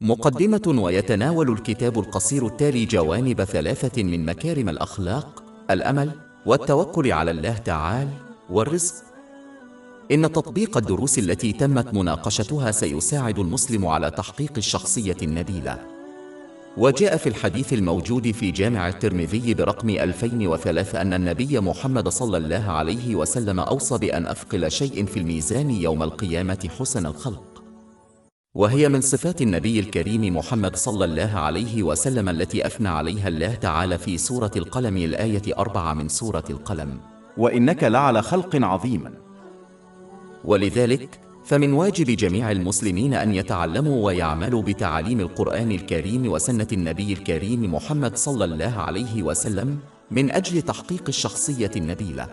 مقدمة. ويتناول الكتاب القصير التالي جوانب ثلاثة من مكارم الأخلاق: الأمل، والتوكل على الله تعالى، والرزق. إن تطبيق الدروس التي تمت مناقشتها سيساعد المسلم على تحقيق الشخصية النبيلة. وجاء في الحديث الموجود في جامع الترمذي برقم 2003 أن النبي محمد صلى الله عليه وسلم أوصى بأن أثقل شيء في الميزان يوم القيامة حسن الخلق، وهي من صفات النبي الكريم محمد صلى الله عليه وسلم التي أثنى عليها الله تعالى في سورة القلم، الآية 4 من سورة القلم: وإنك لعلى خلق عظيم. ولذلك فمن واجب جميع المسلمين أن يتعلموا ويعملوا بتعاليم القرآن الكريم وسنة النبي الكريم محمد صلى الله عليه وسلم من أجل تحقيق الشخصية النبيلة.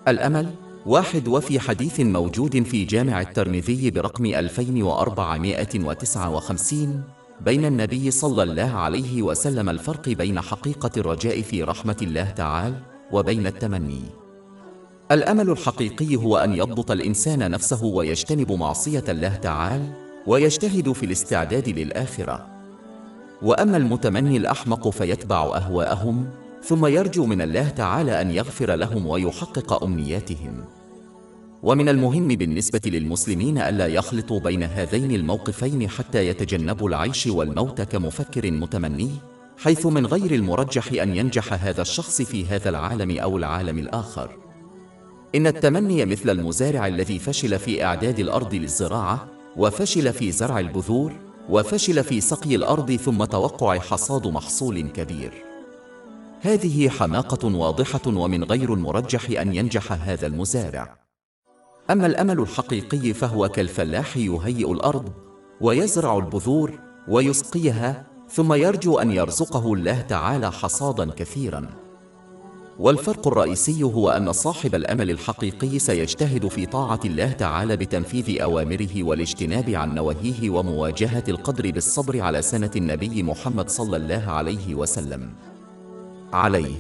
الأمل: 1. وفي حديث موجود في جامع الترمذي برقم 2459 بين النبي صلى الله عليه وسلم الفرق بين حقيقة الرجاء في رحمة الله تعالى وبين التمني. الأمل الحقيقي هو أن يضبط الإنسان نفسه ويجتنب معصية الله تعالى ويجتهد في الاستعداد للآخرة. وأما المتمني الأحمق فيتبع أهواءهم ثم يرجو من الله تعالى أن يغفر لهم ويحقق أمنياتهم. ومن المهم بالنسبة للمسلمين ألا يخلطوا بين هذين الموقفين حتى يتجنبوا العيش والموت كمفكر متمني، حيث من غير المرجح أن ينجح هذا الشخص في هذا العالم أو العالم الآخر. إن التمني مثل المزارع الذي فشل في إعداد الأرض للزراعة، وفشل في زرع البذور، وفشل في سقي الأرض ثم توقع حصاد محصول كبير. هذه حماقة واضحة، ومن غير المرجح أن ينجح هذا المزارع. أما الأمل الحقيقي فهو كالفلاح يهيئ الأرض ويزرع البذور ويسقيها ثم يرجو أن يرزقه الله تعالى حصادا كثيرا. والفرق الرئيسي هو أن صاحب الأمل الحقيقي سيجتهد في طاعة الله تعالى بتنفيذ أوامره والاجتناب عن نواهيه ومواجهة القدر بالصبر على سنة النبي محمد صلى الله عليه وسلم عليه.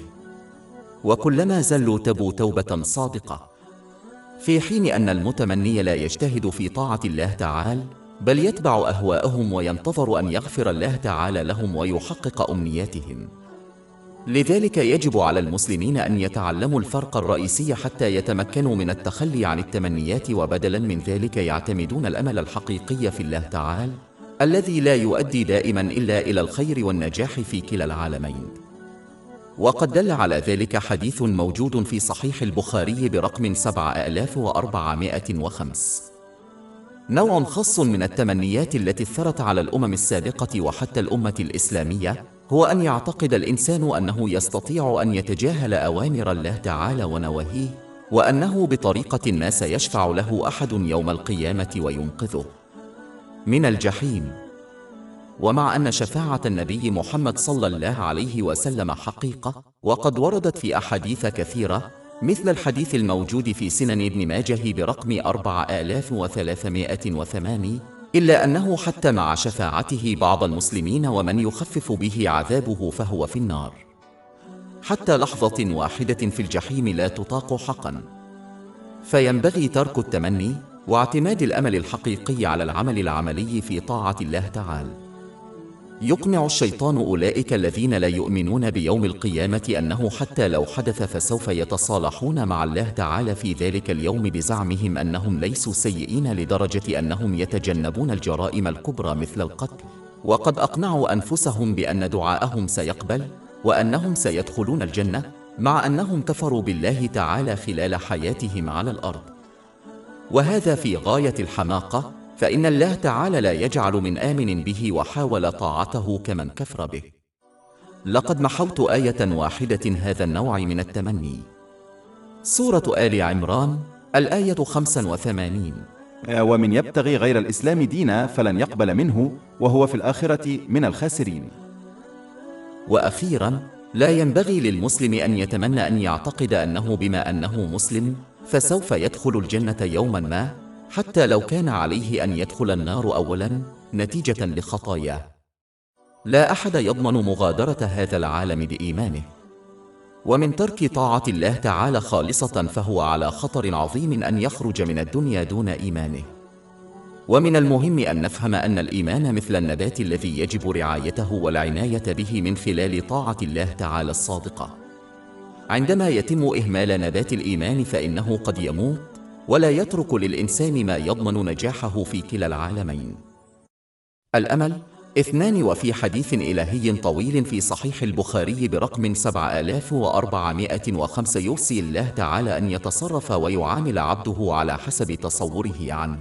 وكلما زلوا تبوا توبة صادقة، في حين أن المتمني لا يجتهد في طاعة الله تعالى بل يتبع أهواءهم وينتظر أن يغفر الله تعالى لهم ويحقق أمنياتهم. لذلك يجب على المسلمين أن يتعلموا الفرق الرئيسي حتى يتمكنوا من التخلي عن التمنيات، وبدلا من ذلك يعتمدون الأمل الحقيقي في الله تعالى الذي لا يؤدي دائما إلا إلى الخير والنجاح في كلا العالمين. وقد دل على ذلك حديث موجود في صحيح البخاري برقم 7405. نوع خاص من التمنيات التي اثرت على الأمم السابقة وحتى الأمة الإسلامية هو أن يعتقد الإنسان أنه يستطيع أن يتجاهل أوامر الله تعالى ونواهيه، وأنه بطريقة ما سيشفع له أحد يوم القيامة وينقذه من الجحيم. ومع أن شفاعة النبي محمد صلى الله عليه وسلم حقيقة وقد وردت في أحاديث كثيرة مثل الحديث الموجود في سنن ابن ماجه برقم 4308، إلا أنه حتى مع شفاعته بعض المسلمين ومن يخفف به عذابه فهو في النار حتى لحظة واحدة في الجحيم لا تطاق حقا. فينبغي ترك التمني واعتماد الأمل الحقيقي على العمل العملي في طاعة الله تعالى. يقنع الشيطان أولئك الذين لا يؤمنون بيوم القيامة أنه حتى لو حدث فسوف يتصالحون مع الله تعالى في ذلك اليوم بزعمهم أنهم ليسوا سيئين لدرجة أنهم يتجنبون الجرائم الكبرى مثل القتل، وقد أقنعوا أنفسهم بأن دعاءهم سيقبل وأنهم سيدخلون الجنة، مع أنهم كفروا بالله تعالى خلال حياتهم على الأرض. وهذا في غاية الحماقة، فإن الله تعالى لا يجعل من آمن به وحاول طاعته كمن كفر به. لقد محوت آية واحدة هذا النوع من التمني. سورة آل عمران الآية 85. ومن يبتغي غير الإسلام دينا فلن يقبل منه وهو في الآخرة من الخاسرين. وأخيرا، لا ينبغي للمسلم أن يتمنى أن يعتقد أنه بما أنه مسلم فسوف يدخل الجنة يوما ما، حتى لو كان عليه أن يدخل النار أولا نتيجة لخطاياه. لا أحد يضمن مغادرة هذا العالم بإيمانه، ومن ترك طاعة الله تعالى خالصة فهو على خطر عظيم أن يخرج من الدنيا دون إيمانه. ومن المهم أن نفهم أن الإيمان مثل النبات الذي يجب رعايته والعناية به من خلال طاعة الله تعالى الصادقة. عندما يتم إهمال نبات الإيمان فإنه قد يموت ولا يترك للإنسان ما يضمن نجاحه في كلا العالمين. الأمل 2. وفي حديث إلهي طويل في صحيح البخاري برقم 7405 يوصي الله تعالى أن يتصرف ويعامل عبده على حسب تصوره عنه.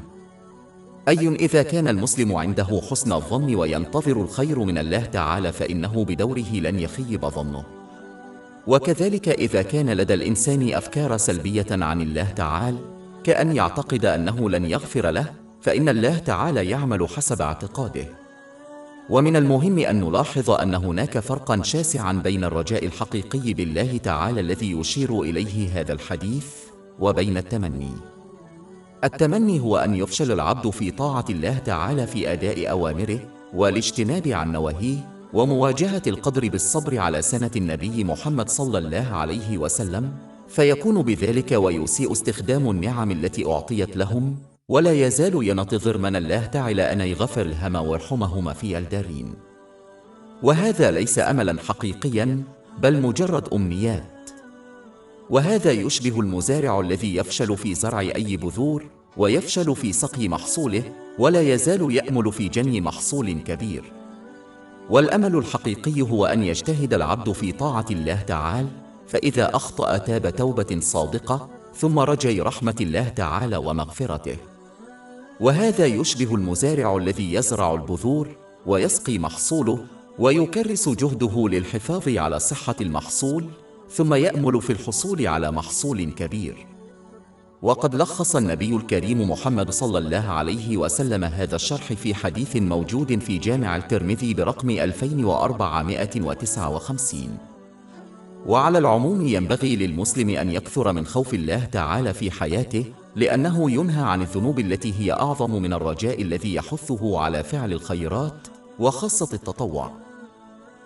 أي إذا كان المسلم عنده حسن الظن وينتظر الخير من الله تعالى فإنه بدوره لن يخيب ظنه. وكذلك إذا كان لدى الإنسان أفكار سلبية عن الله تعالى كأن يعتقد أنه لن يغفر له فإن الله تعالى يعمل حسب اعتقاده. ومن المهم أن نلاحظ أن هناك فرقاً شاسعاً بين الرجاء الحقيقي بالله تعالى الذي يشير إليه هذا الحديث وبين التمني. التمني هو أن يفشل العبد في طاعة الله تعالى في أداء أوامره والاجتناب عن نواهيه ومواجهة القدر بالصبر على سنة النبي محمد صلى الله عليه وسلم، فيكون بذلك ويسيء استخدام النعم التي أعطيت لهم، ولا يزال ينتظر من الله تعالى أن يغفر لهما ويرحمهما في الدارين. وهذا ليس أملا حقيقيا بل مجرد أمنيات. وهذا يشبه المزارع الذي يفشل في زرع أي بذور ويفشل في سقي محصوله ولا يزال يأمل في جني محصول كبير. والأمل الحقيقي هو أن يجتهد العبد في طاعة الله تعالى، فإذا أخطأ تاب توبة صادقة ثم رجي رحمة الله تعالى ومغفرته. وهذا يشبه المزارع الذي يزرع البذور ويسقي محصوله ويكرس جهده للحفاظ على صحة المحصول ثم يأمل في الحصول على محصول كبير. وقد لخص النبي الكريم محمد صلى الله عليه وسلم هذا الشرح في حديث موجود في جامع الترمذي برقم 2459. وعلى العموم ينبغي للمسلم أن يكثر من خوف الله تعالى في حياته، لأنه ينهى عن الذنوب التي هي أعظم من الرجاء الذي يحثه على فعل الخيرات وخاصة التطوع.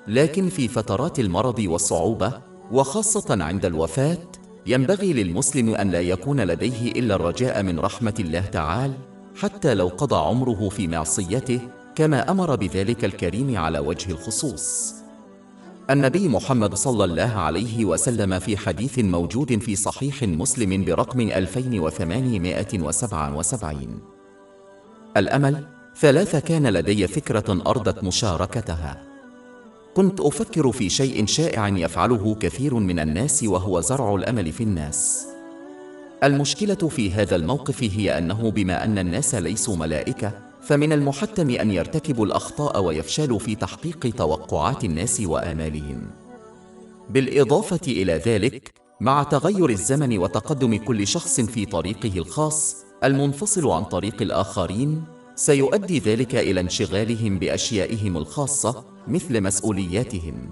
لكن في فترات المرض والصعوبة وخاصة عند الوفاة ينبغي للمسلم أن لا يكون لديه إلا الرجاء من رحمة الله تعالى حتى لو قضى عمره في معصيته، كما أمر بذلك الكريم على وجه الخصوص. النبي محمد صلى الله عليه وسلم في حديث موجود في صحيح مسلم برقم 2877: الأمل 3. كان لدي فكرة أرضت مشاركتها. كنت أفكر في شيء شائع يفعله كثير من الناس وهو زرع الأمل في الناس. المشكلة في هذا الموقف هي أنه بما أن الناس ليسوا ملائكة فمن المحتم أن يرتكبوا الأخطاء ويفشلوا في تحقيق توقعات الناس وآمالهم. بالإضافة إلى ذلك، مع تغير الزمن وتقدم كل شخص في طريقه الخاص المنفصل عن طريق الآخرين، سيؤدي ذلك إلى انشغالهم بأشيائهم الخاصة مثل مسؤولياتهم.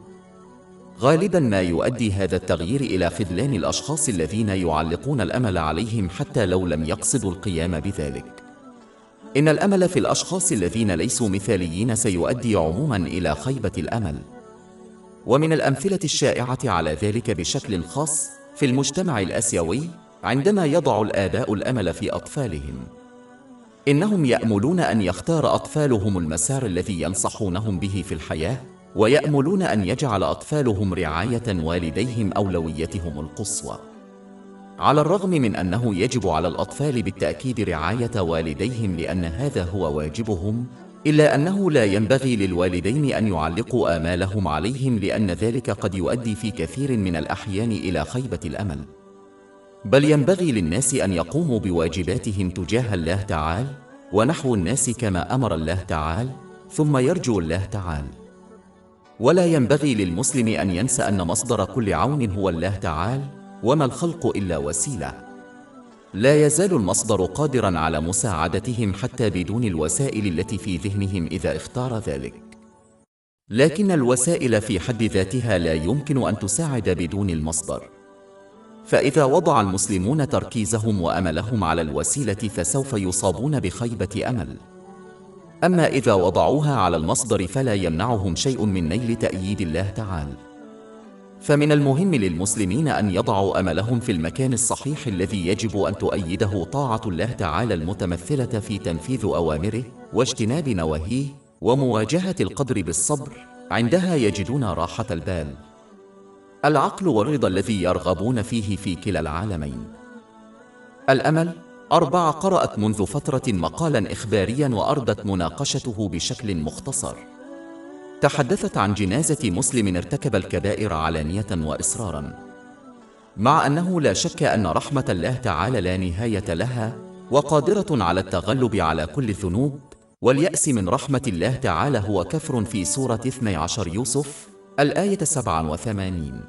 غالباً ما يؤدي هذا التغيير إلى خذلان الأشخاص الذين يعلقون الأمل عليهم حتى لو لم يقصدوا القيام بذلك. إن الأمل في الأشخاص الذين ليسوا مثاليين سيؤدي عموماً إلى خيبة الأمل. ومن الأمثلة الشائعة على ذلك بشكل خاص في المجتمع الآسيوي عندما يضع الآباء الأمل في أطفالهم. إنهم يأملون أن يختار أطفالهم المسار الذي ينصحونهم به في الحياة، ويأملون أن يجعل أطفالهم رعاية والديهم أولويتهم القصوى. على الرغم من أنه يجب على الأطفال بالتأكيد رعاية والديهم لأن هذا هو واجبهم، إلا أنه لا ينبغي للوالدين أن يعلقوا آمالهم عليهم، لأن ذلك قد يؤدي في كثير من الأحيان إلى خيبة الأمل. بل ينبغي للناس أن يقوموا بواجباتهم تجاه الله تعالى ونحو الناس كما أمر الله تعالى، ثم يرجو الله تعالى. ولا ينبغي للمسلم أن ينسى أن مصدر كل عون هو الله تعالى، وما الخلق إلا وسيلة. لا يزال المصدر قادراً على مساعدتهم حتى بدون الوسائل التي في ذهنهم إذا اختار ذلك. لكن الوسائل في حد ذاتها لا يمكن أن تساعد بدون المصدر. فإذا وضع المسلمون تركيزهم وأملهم على الوسيلة فسوف يصابون بخيبة أمل. أما إذا وضعوها على المصدر فلا يمنعهم شيء من نيل تأييد الله تعالى. فمن المهم للمسلمين أن يضعوا أملهم في المكان الصحيح الذي يجب أن تؤيده طاعة الله تعالى المتمثلة في تنفيذ أوامره واجتناب نواهيه ومواجهة القدر بالصبر. عندها يجدون راحة البال، العقل والرضا الذي يرغبون فيه في كلا العالمين. الأمل 4 قرأت منذ فترة مقالا إخباريا وأردت مناقشته بشكل مختصر. تحدثت عن جنازة مسلم ارتكب الكبائر علانية وإصرارا، مع أنه لا شك أن رحمة الله تعالى لا نهاية لها وقادرة على التغلب على كل الذنوب، واليأس من رحمة الله تعالى هو كفر في سورة 12 يوسف الآية 87.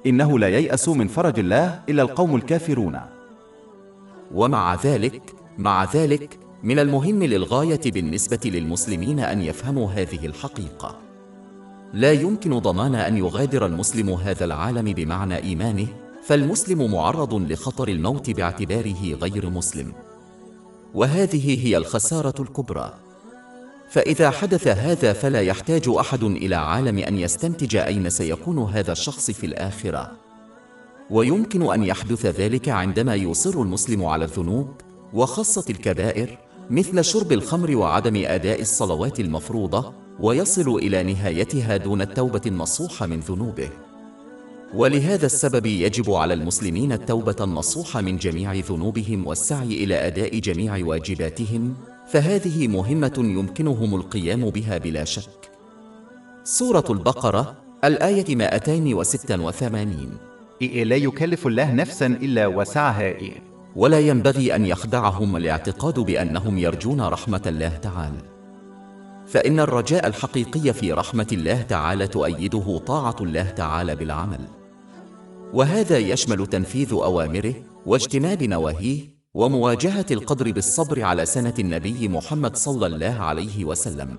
إنه لا ييأس من فرج الله إلا القوم الكافرون. ومع ذلك من المهم للغاية بالنسبة للمسلمين أن يفهموا هذه الحقيقة. لا يمكن ضمان أن يغادر المسلم هذا العالم بمعنى إيمانه، فالمسلم معرض لخطر الموت باعتباره غير مسلم، وهذه هي الخسارة الكبرى. فإذا حدث هذا فلا يحتاج أحد إلى عالم أن يستنتج أين سيكون هذا الشخص في الآخرة، ويمكن أن يحدث ذلك عندما يصر المسلم على الذنوب وخاصة الكبائر مثل شرب الخمر وعدم أداء الصلوات المفروضة، ويصل إلى نهايتها دون التوبة النصوح من ذنوبه. ولهذا السبب يجب على المسلمين التوبة النصوح من جميع ذنوبهم والسعي إلى أداء جميع واجباتهم، فهذه مهمة يمكنهم القيام بها بلا شك. سورة البقرة الآية 286. لا يكلف الله نفسا إلا وسعها. ولا ينبغي أن يخدعهم الاعتقاد بأنهم يرجون رحمة الله تعالى، فإن الرجاء الحقيقي في رحمة الله تعالى تؤيده طاعة الله تعالى بالعمل، وهذا يشمل تنفيذ أوامره واجتناب نواهيه ومواجهة القدر بالصبر على سنة النبي محمد صلى الله عليه وسلم،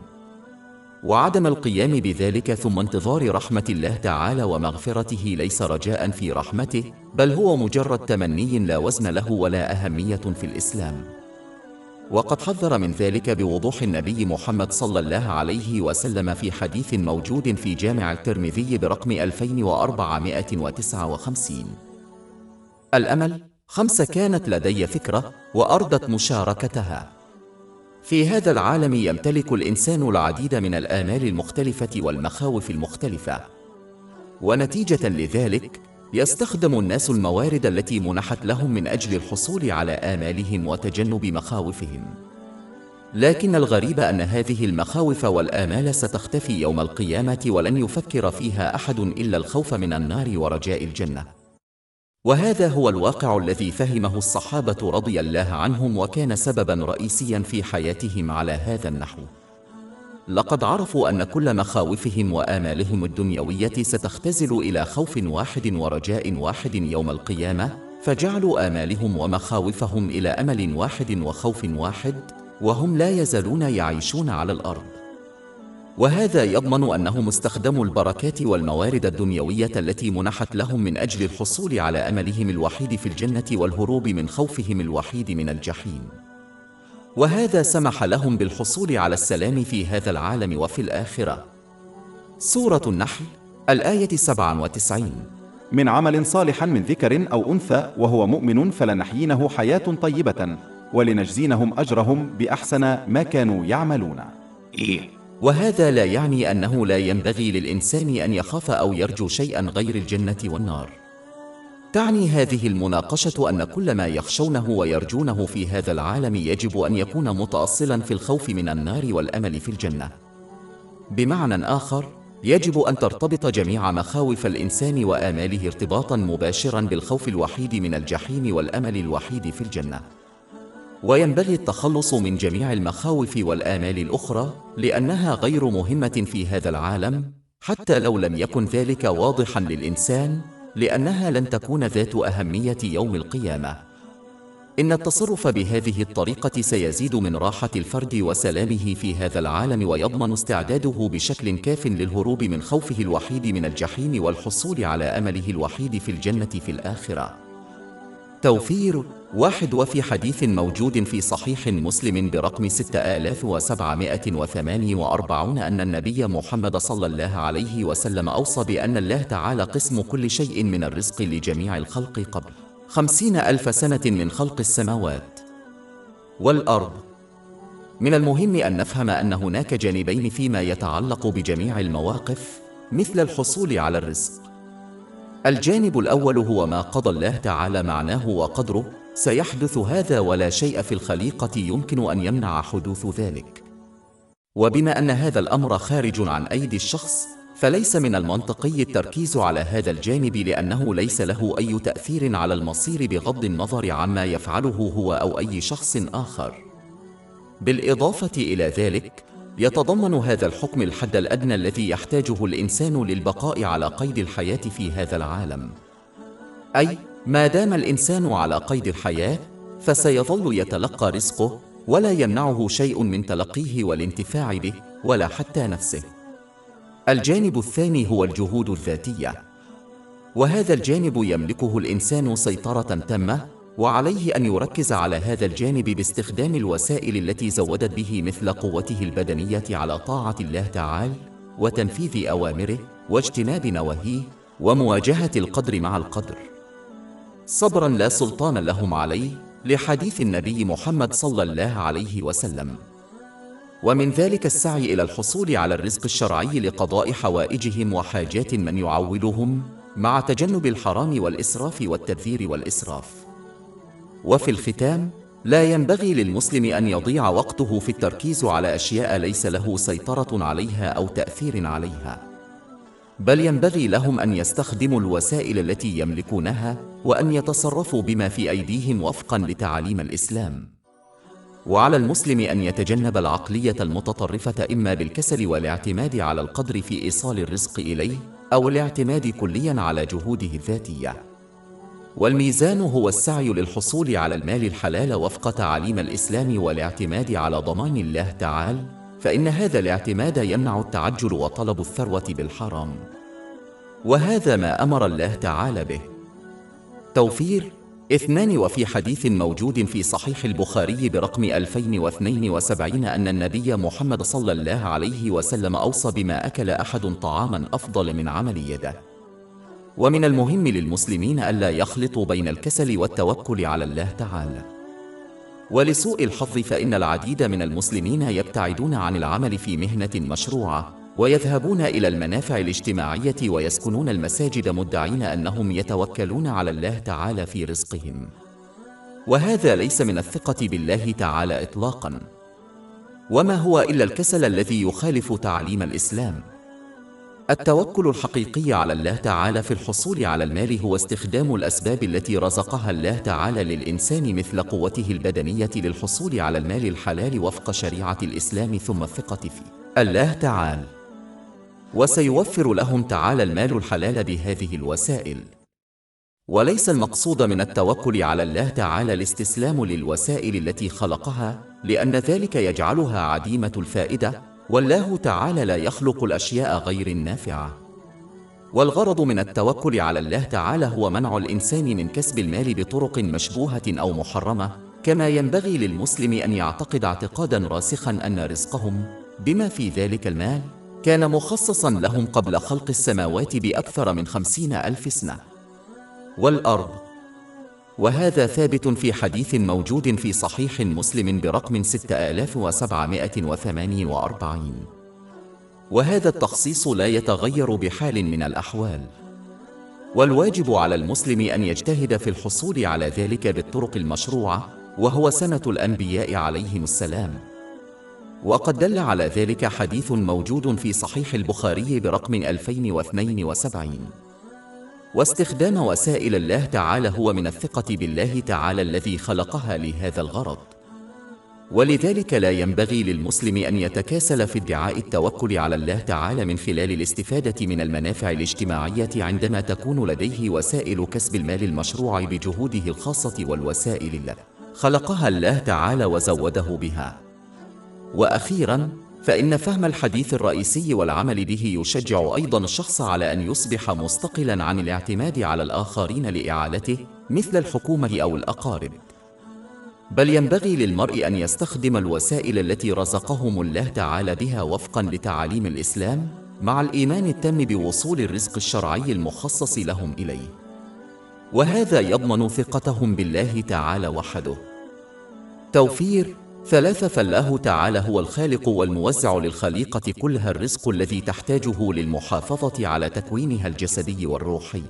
وعدم القيام بذلك ثم انتظار رحمة الله تعالى ومغفرته ليس رجاء في رحمته، بل هو مجرد تمني لا وزن له ولا أهمية في الإسلام. وقد حذر من ذلك بوضوح النبي محمد صلى الله عليه وسلم في حديث موجود في جامع الترمذي برقم 2459. الأمل 5. كانت لدي فكرة وأردت مشاركتها. في هذا العالم يمتلك الإنسان العديد من الآمال المختلفة والمخاوف المختلفة، ونتيجة لذلك يستخدم الناس الموارد التي منحت لهم من أجل الحصول على آمالهم وتجنب مخاوفهم. لكن الغريب أن هذه المخاوف والآمال ستختفي يوم القيامة ولن يفكر فيها أحد إلا الخوف من النار ورجاء الجنة. وهذا هو الواقع الذي فهمه الصحابة رضي الله عنهم، وكان سببا رئيسيا في حياتهم على هذا النحو. لقد عرفوا أن كل مخاوفهم وآمالهم الدنيوية ستختزل إلى خوف واحد ورجاء واحد يوم القيامة، فجعلوا آمالهم ومخاوفهم إلى أمل واحد وخوف واحد، وهم لا يزالون يعيشون على الأرض. وهذا يضمن أنهم استخدموا البركات والموارد الدنيوية التي منحت لهم من أجل الحصول على أملهم الوحيد في الجنة والهروب من خوفهم الوحيد من الجحيم، وهذا سمح لهم بالحصول على السلام في هذا العالم وفي الآخرة. سورة النحل الآية 97. من عمل صالح من ذكر أو أنثى وهو مؤمن فلنحيينه حياة طيبة ولنجزينهم أجرهم بأحسن ما كانوا يعملون. وهذا لا يعني أنه لا ينبغي للإنسان أن يخاف أو يرجو شيئا غير الجنة والنار. تعني هذه المناقشة أن كل ما يخشونه ويرجونه في هذا العالم يجب أن يكون متأصلا في الخوف من النار والأمل في الجنة. بمعنى آخر، يجب أن ترتبط جميع مخاوف الإنسان وآماله ارتباطا مباشرا بالخوف الوحيد من الجحيم والأمل الوحيد في الجنة. وينبغي التخلص من جميع المخاوف والآمال الأخرى لأنها غير مهمة في هذا العالم، حتى لو لم يكن ذلك واضحا للإنسان، لأنها لن تكون ذات أهمية يوم القيامة. إن التصرف بهذه الطريقة سيزيد من راحة الفرد وسلامه في هذا العالم، ويضمن استعداده بشكل كاف للهروب من خوفه الوحيد من الجحيم والحصول على أمله الوحيد في الجنة في الآخرة. توفير 1. وفي حديث موجود في صحيح مسلم برقم 6748 أن النبي محمد صلى الله عليه وسلم أوصى بأن الله تعالى قسم كل شيء من الرزق لجميع الخلق قبل 50,000 سنة من خلق السماوات والأرض. من المهم أن نفهم أن هناك جانبين فيما يتعلق بجميع المواقف مثل الحصول على الرزق. الجانب الأول هو ما قضى الله تعالى معناه وقدره، سيحدث هذا ولا شيء في الخليقة يمكن أن يمنع حدوث ذلك. وبما أن هذا الأمر خارج عن أيدي الشخص، فليس من المنطقي التركيز على هذا الجانب، لأنه ليس له أي تأثير على المصير بغض النظر عما يفعله هو أو أي شخص آخر. بالإضافة إلى ذلك، يتضمن هذا الحكم الحد الأدنى الذي يحتاجه الإنسان للبقاء على قيد الحياة في هذا العالم، أي ما دام الإنسان على قيد الحياة فسيظل يتلقى رزقه، ولا يمنعه شيء من تلقيه والانتفاع به ولا حتى نفسه. الجانب الثاني هو الجهود الذاتية، وهذا الجانب يملكه الإنسان سيطرة تامة، وعليه أن يركز على هذا الجانب باستخدام الوسائل التي زودت به مثل قوته البدنية على طاعة الله تعالى وتنفيذ أوامره واجتناب نواهيه ومواجهة القدر مع القدر، صبرا لا سلطان لهم عليه، لحديث النبي محمد صلى الله عليه وسلم. ومن ذلك السعي إلى الحصول على الرزق الشرعي لقضاء حوائجهم وحاجات من يعولهم، مع تجنب الحرام والإسراف والتبذير والإسراف. وفي الختام، لا ينبغي للمسلم أن يضيع وقته في التركيز على أشياء ليس له سيطرة عليها أو تأثير عليها، بل ينبغي لهم أن يستخدموا الوسائل التي يملكونها، وأن يتصرفوا بما في أيديهم وفقا لتعاليم الإسلام. وعلى المسلم أن يتجنب العقلية المتطرفة إما بالكسل والاعتماد على القدر في إيصال الرزق إليه، أو الاعتماد كليا على جهوده الذاتية. والميزان هو السعي للحصول على المال الحلال وفق تعاليم الإسلام والاعتماد على ضمان الله تعالى، فإن هذا الاعتماد يمنع التعجل وطلب الثروة بالحرام، وهذا ما أمر الله تعالى به. توفير 2. وفي حديث موجود في صحيح البخاري برقم 2072 أن النبي محمد صلى الله عليه وسلم أوصى بما أكل أحد طعاما أفضل من عمل يده. ومن المهم للمسلمين ألا يخلطوا بين الكسل والتوكل على الله تعالى. ولسوء الحظ فإن العديد من المسلمين يبتعدون عن العمل في مهنة مشروعة، ويذهبون إلى المنافع الاجتماعية ويسكنون المساجد مدعين أنهم يتوكلون على الله تعالى في رزقهم، وهذا ليس من الثقة بالله تعالى إطلاقا، وما هو إلا الكسل الذي يخالف تعليم الإسلام. التوكل الحقيقي على الله تعالى في الحصول على المال هو استخدام الأسباب التي رزقها الله تعالى للإنسان مثل قوته البدنية للحصول على المال الحلال وفق شريعة الإسلام، ثم الثقة في الله تعالى، وسيوفر لهم تعالى المال الحلال بهذه الوسائل. وليس المقصود من التوكل على الله تعالى الاستسلام للوسائل التي خلقها، لأن ذلك يجعلها عديمة الفائدة، والله تعالى لا يخلق الأشياء غير النافعة. والغرض من التوكل على الله تعالى هو منع الإنسان من كسب المال بطرق مشبوهة أو محرمة، كما ينبغي للمسلم أن يعتقد اعتقادا راسخا أن رزقهم بما في ذلك المال كان مخصصا لهم قبل خلق السماوات بأكثر من 50,000 سنة والأرض. وهذا ثابت في حديث موجود في صحيح مسلم برقم 6748. وهذا التخصيص لا يتغير بحال من الأحوال، والواجب على المسلم أن يجتهد في الحصول على ذلك بالطرق المشروعة، وهو سنة الأنبياء عليهم السلام. وقد دل على ذلك حديث موجود في صحيح البخاري برقم 2072. واستخدام وسائل الله تعالى هو من الثقة بالله تعالى الذي خلقها لهذا الغرض، ولذلك لا ينبغي للمسلم أن يتكاسل في ادعاء التوكل على الله تعالى من خلال الاستفادة من المنافع الاجتماعية عندما تكون لديه وسائل كسب المال المشروع بجهوده الخاصة والوسائل التي خلقها الله تعالى وزوده بها. وأخيراً، فإن فهم الحديث الرئيسي والعمل به يشجع أيضاً الشخص على أن يصبح مستقلاً عن الاعتماد على الآخرين لإعالته، مثل الحكومة أو الأقارب، بل ينبغي للمرء أن يستخدم الوسائل التي رزقهم الله تعالى بها وفقاً لتعاليم الإسلام، مع الإيمان التام بوصول الرزق الشرعي المخصص لهم إليه، وهذا يضمن ثقتهم بالله تعالى وحده. توفير 3. فالله تعالى هو الخالق والموزع للخليقة كلها الرزق الذي تحتاجه للمحافظة على تكوينها الجسدي والروحي.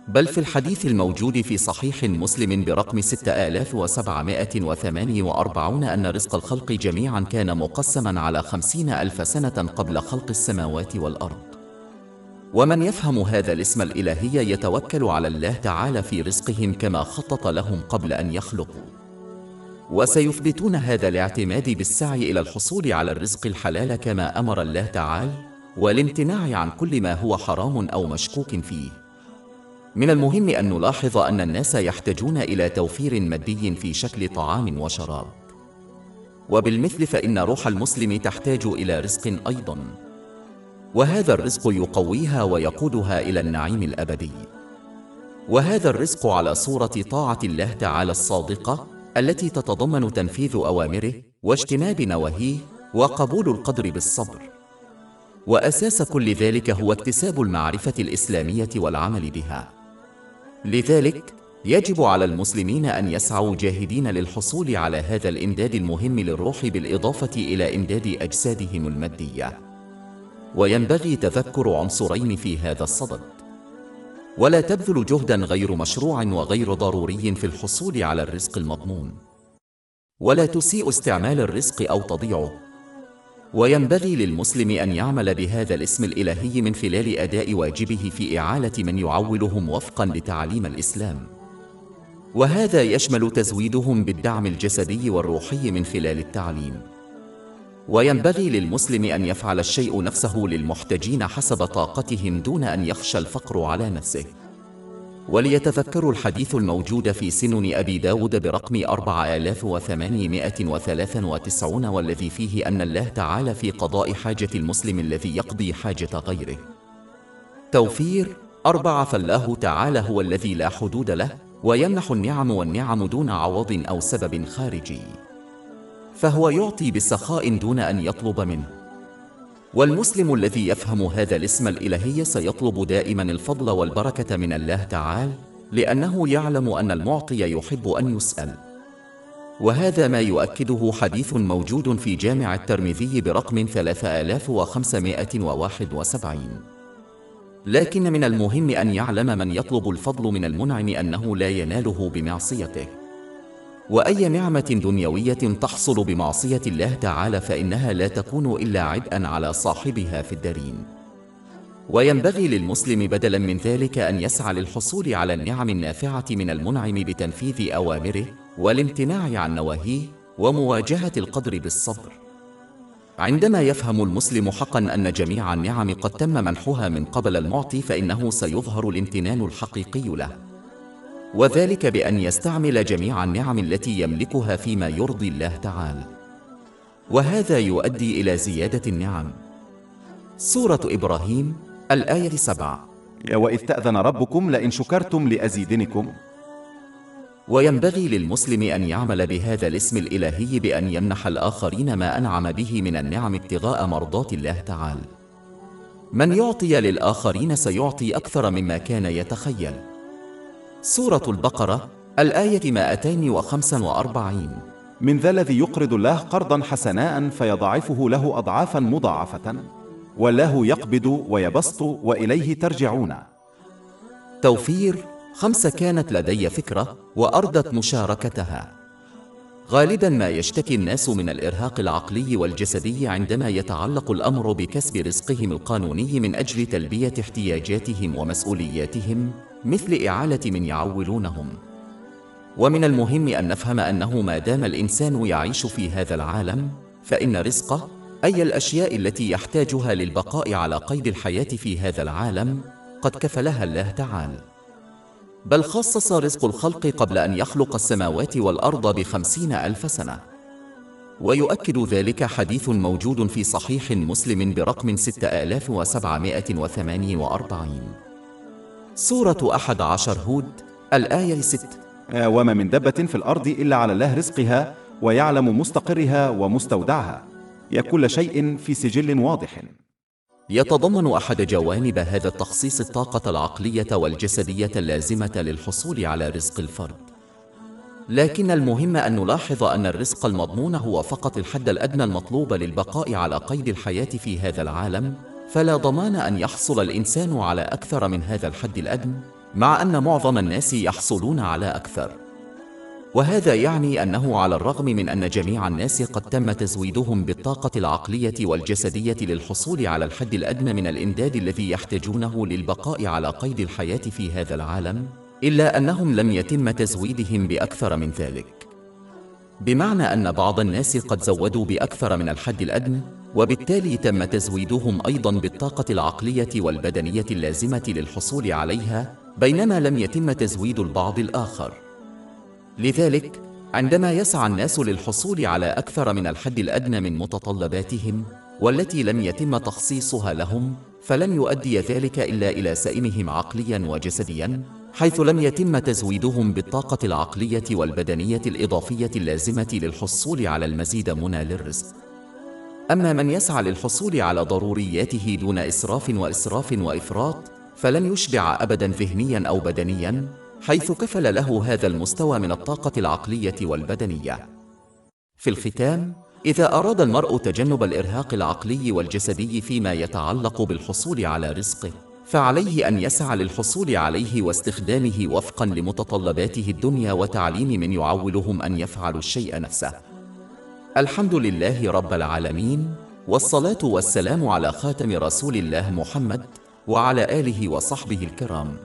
بل في الحديث الموجود في صحيح مسلم برقم 6748 أن رزق الخلق جميعا كان مقسما على 50,000 سنة قبل خلق السماوات والأرض. ومن يفهم هذا الاسم الإلهي يتوكل على الله تعالى في رزقهم كما خطط لهم قبل أن يخلقوا، وسيثبتون هذا الاعتماد بالسعي إلى الحصول على الرزق الحلال كما أمر الله تعالى، والامتناع عن كل ما هو حرام أو مشكوك فيه. من المهم أن نلاحظ أن الناس يحتاجون إلى توفير مادي في شكل طعام وشراب، وبالمثل فإن روح المسلم تحتاج إلى رزق أيضاً، وهذا الرزق يقويها ويقودها إلى النعيم الأبدي. وهذا الرزق على صورة طاعة الله تعالى الصادقة التي تتضمن تنفيذ أوامره واجتناب نواهيه وقبول القدر بالصبر. وأساس كل ذلك هو اكتساب المعرفة الإسلامية والعمل بها. لذلك يجب على المسلمين أن يسعوا جاهدين للحصول على هذا الإمداد المهم للروح بالإضافة إلى إمداد أجسادهم المادية. وينبغي تذكر عنصرين في هذا الصدد: ولا تبذل جهدا غير مشروع وغير ضروري في الحصول على الرزق المضمون، ولا تسيء استعمال الرزق أو تضيعه. وينبغي للمسلم أن يعمل بهذا الاسم الإلهي من خلال أداء واجبه في إعالة من يعولهم وفقا لتعاليم الإسلام، وهذا يشمل تزويدهم بالدعم الجسدي والروحي من خلال التعليم. وينبغي للمسلم أن يفعل الشيء نفسه للمحتاجين حسب طاقتهم دون أن يخشى الفقر على نفسه. وليتذكروا الحديث الموجود في سنن أبي داود برقم 4893 والذي فيه أن الله تعالى في قضاء حاجة المسلم الذي يقضي حاجة غيره. توفير 4. فالله تعالى هو الذي لا حدود له، ويمنح النعم والنعم دون عوض أو سبب خارجي، فهو يعطي بسخاء دون أن يطلب منه. والمسلم الذي يفهم هذا الاسم الإلهي سيطلب دائما الفضل والبركة من الله تعالى، لأنه يعلم أن المعطي يحب أن يسأل. وهذا ما يؤكده حديث موجود في جامع الترمذي برقم 3571. لكن من المهم أن يعلم من يطلب الفضل من المنعم أنه لا يناله بمعصيته، وأي نعمة دنيوية تحصل بمعصية الله تعالى فإنها لا تكون إلا عبئا على صاحبها في الدارين. وينبغي للمسلم بدلا من ذلك أن يسعى للحصول على النعم النافعة من المنعم بتنفيذ أوامره والامتناع عن نواهيه ومواجهة القدر بالصبر. عندما يفهم المسلم حقا أن جميع النعم قد تم منحها من قبل المعطي فإنه سيظهر الامتنان الحقيقي له، وذلك بأن يستعمل جميع النعم التي يملكها فيما يرضي الله تعالى، وهذا يؤدي إلى زيادة النعم. سورة إبراهيم الآية 7. وإذ تأذن ربكم لئن شكرتم لأزيدنكم. وينبغي للمسلم أن يعمل بهذا الاسم الإلهي بأن يمنح الآخرين ما أنعم به من النعم ابتغاء مرضات الله تعالى. من يعطي للآخرين سيعطي أكثر مما كان يتخيل. سورة البقرة الآية 245. من ذا الذي يقرض الله قرضا حسنا فيضاعفه له أضعافا مضاعفة، والله يقبض ويبسط وإليه ترجعون. توفير 5. كانت لدي فكرة وأردت مشاركتها. غالبا ما يشتكي الناس من الإرهاق العقلي والجسدي عندما يتعلق الأمر بكسب رزقهم القانوني من أجل تلبية احتياجاتهم ومسؤولياتهم، مثل إعالة من يعولونهم. ومن المهم أن نفهم أنه ما دام الإنسان يعيش في هذا العالم فإن رزقه، أي الأشياء التي يحتاجها للبقاء على قيد الحياة في هذا العالم، قد كفلها الله تعالى. بل خصص رزق الخلق قبل أن يخلق السماوات والأرض ب50,000 سنة. ويؤكد ذلك حديث موجود في صحيح مسلم برقم 6748. سورة 11 هود الآية 6. وما من دبة في الأرض إلا على الله رزقها ويعلم مستقرها ومستودعها، كل شيء في سجل واضح. يتضمن أحد جوانب هذا التخصيص الطاقة العقلية والجسدية اللازمة للحصول على رزق الفرد. لكن المهم أن نلاحظ أن الرزق المضمون هو فقط الحد الأدنى المطلوب للبقاء على قيد الحياة في هذا العالم، فلا ضمان أن يحصل الإنسان على أكثر من هذا الحد الأدنى، مع أن معظم الناس يحصلون على أكثر. وهذا يعني أنه على الرغم من أن جميع الناس قد تم تزويدهم بالطاقة العقلية والجسدية للحصول على الحد الأدنى من الإمداد الذي يحتاجونه للبقاء على قيد الحياة في هذا العالم، إلا أنهم لم يتم تزويدهم بأكثر من ذلك. بمعنى أن بعض الناس قد زودوا بأكثر من الحد الأدنى، وبالتالي تم تزويدهم أيضاً بالطاقة العقلية والبدنية اللازمة للحصول عليها، بينما لم يتم تزويد البعض الآخر. لذلك، عندما يسعى الناس للحصول على أكثر من الحد الأدنى من متطلباتهم، والتي لم يتم تخصيصها لهم، فلن يؤدي ذلك إلا إلى سئمهم عقلياً وجسدياً، حيث لم يتم تزويدهم بالطاقة العقلية والبدنية الإضافية اللازمة للحصول على المزيد للرزق. أما من يسعى للحصول على ضرورياته دون إسراف وإفراط، فلن يشبع أبداً ذهنياً أو بدنياً، حيث كفل له هذا المستوى من الطاقة العقلية والبدنية. في الختام، إذا أراد المرء تجنب الإرهاق العقلي والجسدي فيما يتعلق بالحصول على رزقه، فعليه أن يسعى للحصول عليه واستخدامه وفقاً لمتطلباته الدنيا وتعليم من يعولهم أن يفعلوا الشيء نفسه. الحمد لله رب العالمين، والصلاة والسلام على خاتم رسول الله محمد وعلى آله وصحبه الكرام.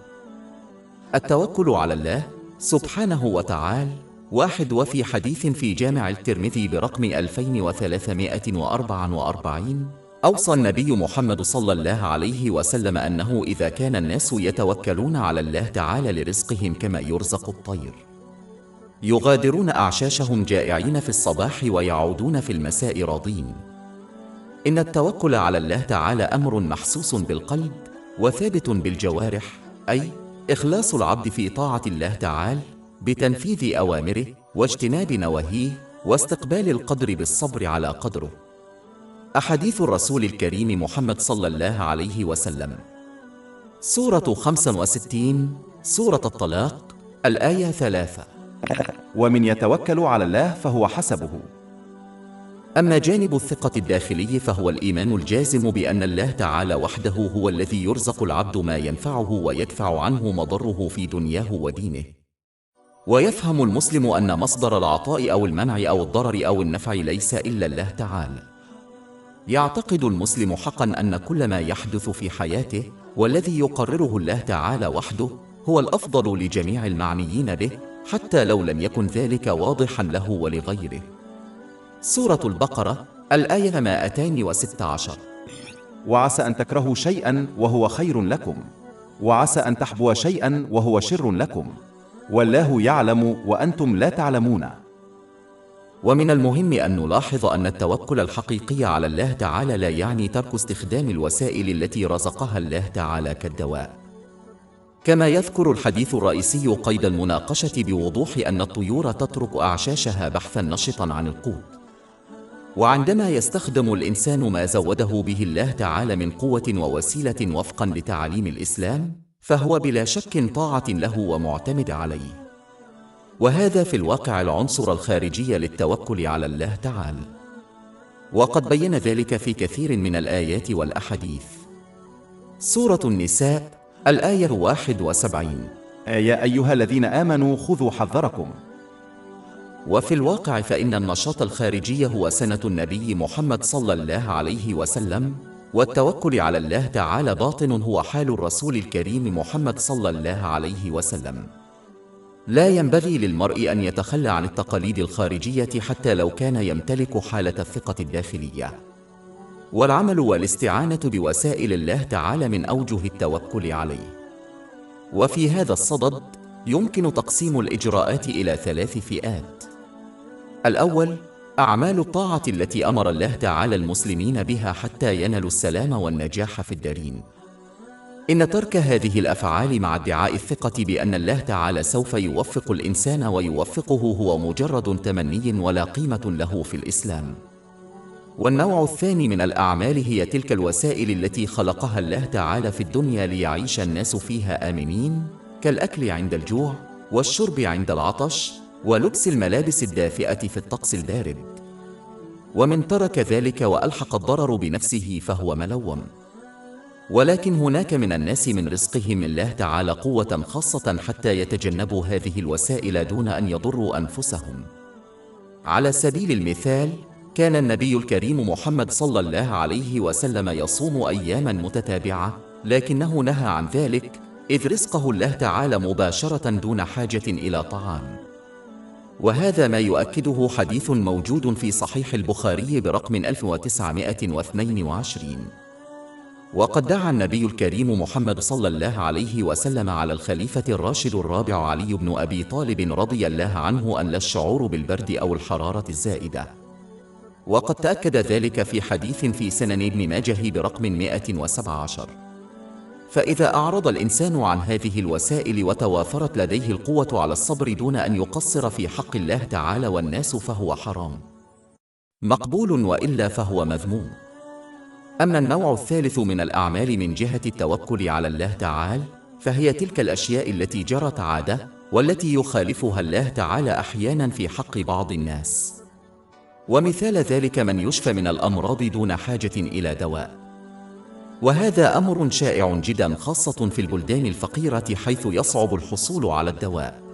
التوكل على الله سبحانه وتعالى واحد. وفي حديث في جامع الترمذي برقم 2344 أوصى النبي محمد صلى الله عليه وسلم أنه إذا كان الناس يتوكلون على الله تعالى لرزقهم كما يرزق الطير، يغادرون أعشاشهم جائعين في الصباح ويعودون في المساء راضين، إن التوكل على الله تعالى أمر محسوس بالقلب وثابت بالجوارح، أي إخلاص العبد في طاعة الله تعالى بتنفيذ أوامره واجتناب نواهيه واستقبال القدر بالصبر على قدره. أحاديث الرسول الكريم محمد صلى الله عليه وسلم. سورة 65 سورة الطلاق، الآية 3. ومن يتوكل على الله فهو حسبه. أما جانب الثقة الداخلي فهو الإيمان الجازم بأن الله تعالى وحده هو الذي يرزق العبد ما ينفعه ويدفع عنه مضره في دنياه ودينه. ويفهم المسلم أن مصدر العطاء أو المنع أو الضرر أو النفع ليس إلا الله تعالى. يعتقد المسلم حقا أن كل ما يحدث في حياته والذي يقرره الله تعالى وحده هو الأفضل لجميع المعنيين به، حتى لو لم يكن ذلك واضحا له ولغيره. سورة البقرة، الآية 216. وعسى أن تكرهوا شيئا وهو خير لكم، وعسى أن تحبوا شيئا وهو شر لكم، والله يعلم وأنتم لا تعلمون. ومن المهم أن نلاحظ أن التوكل الحقيقي على الله تعالى لا يعني ترك استخدام الوسائل التي رزقها الله تعالى كالدواء. كما يذكر الحديث الرئيسي قيد المناقشة بوضوح أن الطيور تترك أعشاشها بحثا نشطا عن القوت. وعندما يستخدم الإنسان ما زوده به الله تعالى من قوة ووسيلة وفقا لتعاليم الإسلام، فهو بلا شك طاعة له ومعتمد عليه. وهذا في الواقع العنصر الخارجي للتوكل على الله تعالى، وقد بين ذلك في كثير من الآيات والأحاديث. سورة النساء، الآية 71. يا أيها الذين آمنوا خذوا حذركم. وفي الواقع فإن النشاط الخارجي هو سنة النبي محمد صلى الله عليه وسلم، والتوكل على الله تعالى باطن هو حال الرسول الكريم محمد صلى الله عليه وسلم. لا ينبغي للمرء أن يتخلى عن التقاليد الخارجية حتى لو كان يمتلك حالة الثقة الداخلية. والعمل والاستعانة بوسائل الله تعالى من أوجه التوكل عليه. وفي هذا الصدد يمكن تقسيم الإجراءات إلى 3 فئات. الأول، أعمال الطاعة التي أمر الله تعالى المسلمين بها حتى ينالوا السلام والنجاح في الدارين. إن ترك هذه الأفعال مع ادعاء الثقة بأن الله تعالى سوف يوفق الإنسان ويوفقه هو مجرد تمني ولا قيمة له في الإسلام. والنوع الثاني من الأعمال هي تلك الوسائل التي خلقها الله تعالى في الدنيا ليعيش الناس فيها آمنين، كالأكل عند الجوع، والشرب عند العطش، ولبس الملابس الدافئة في الطقس البارد. ومن ترك ذلك وألحق الضرر بنفسه فهو ملوم. ولكن هناك من الناس من رزقهم الله تعالى قوة خاصة حتى يتجنبوا هذه الوسائل دون أن يضروا أنفسهم. على سبيل المثال، كان النبي الكريم محمد صلى الله عليه وسلم يصوم أياما متتابعة، لكنه نهى عن ذلك إذ رزقه الله تعالى مباشرة دون حاجة إلى طعام. وهذا ما يؤكده حديث موجود في صحيح البخاري برقم 1922. وقد دعا النبي الكريم محمد صلى الله عليه وسلم على الخليفة الراشد الرابع علي بن أبي طالب رضي الله عنه أن لا الشعور بالبرد أو الحرارة الزائدة. وقد تأكد ذلك في حديث في سنن ابن ماجه برقم 117. فإذا أعرض الإنسان عن هذه الوسائل وتوافرت لديه القوة على الصبر دون أن يقصر في حق الله تعالى والناس فهو حرام مقبول، وإلا فهو مذموم. أما النوع الثالث من الأعمال من جهة التوكل على الله تعالى، فهي تلك الأشياء التي جرت عادة والتي يخالفها الله تعالى أحيانا في حق بعض الناس. ومثال ذلك من يشفى من الأمراض دون حاجة إلى دواء، وهذا أمر شائع جدا خاصة في البلدان الفقيرة حيث يصعب الحصول على الدواء.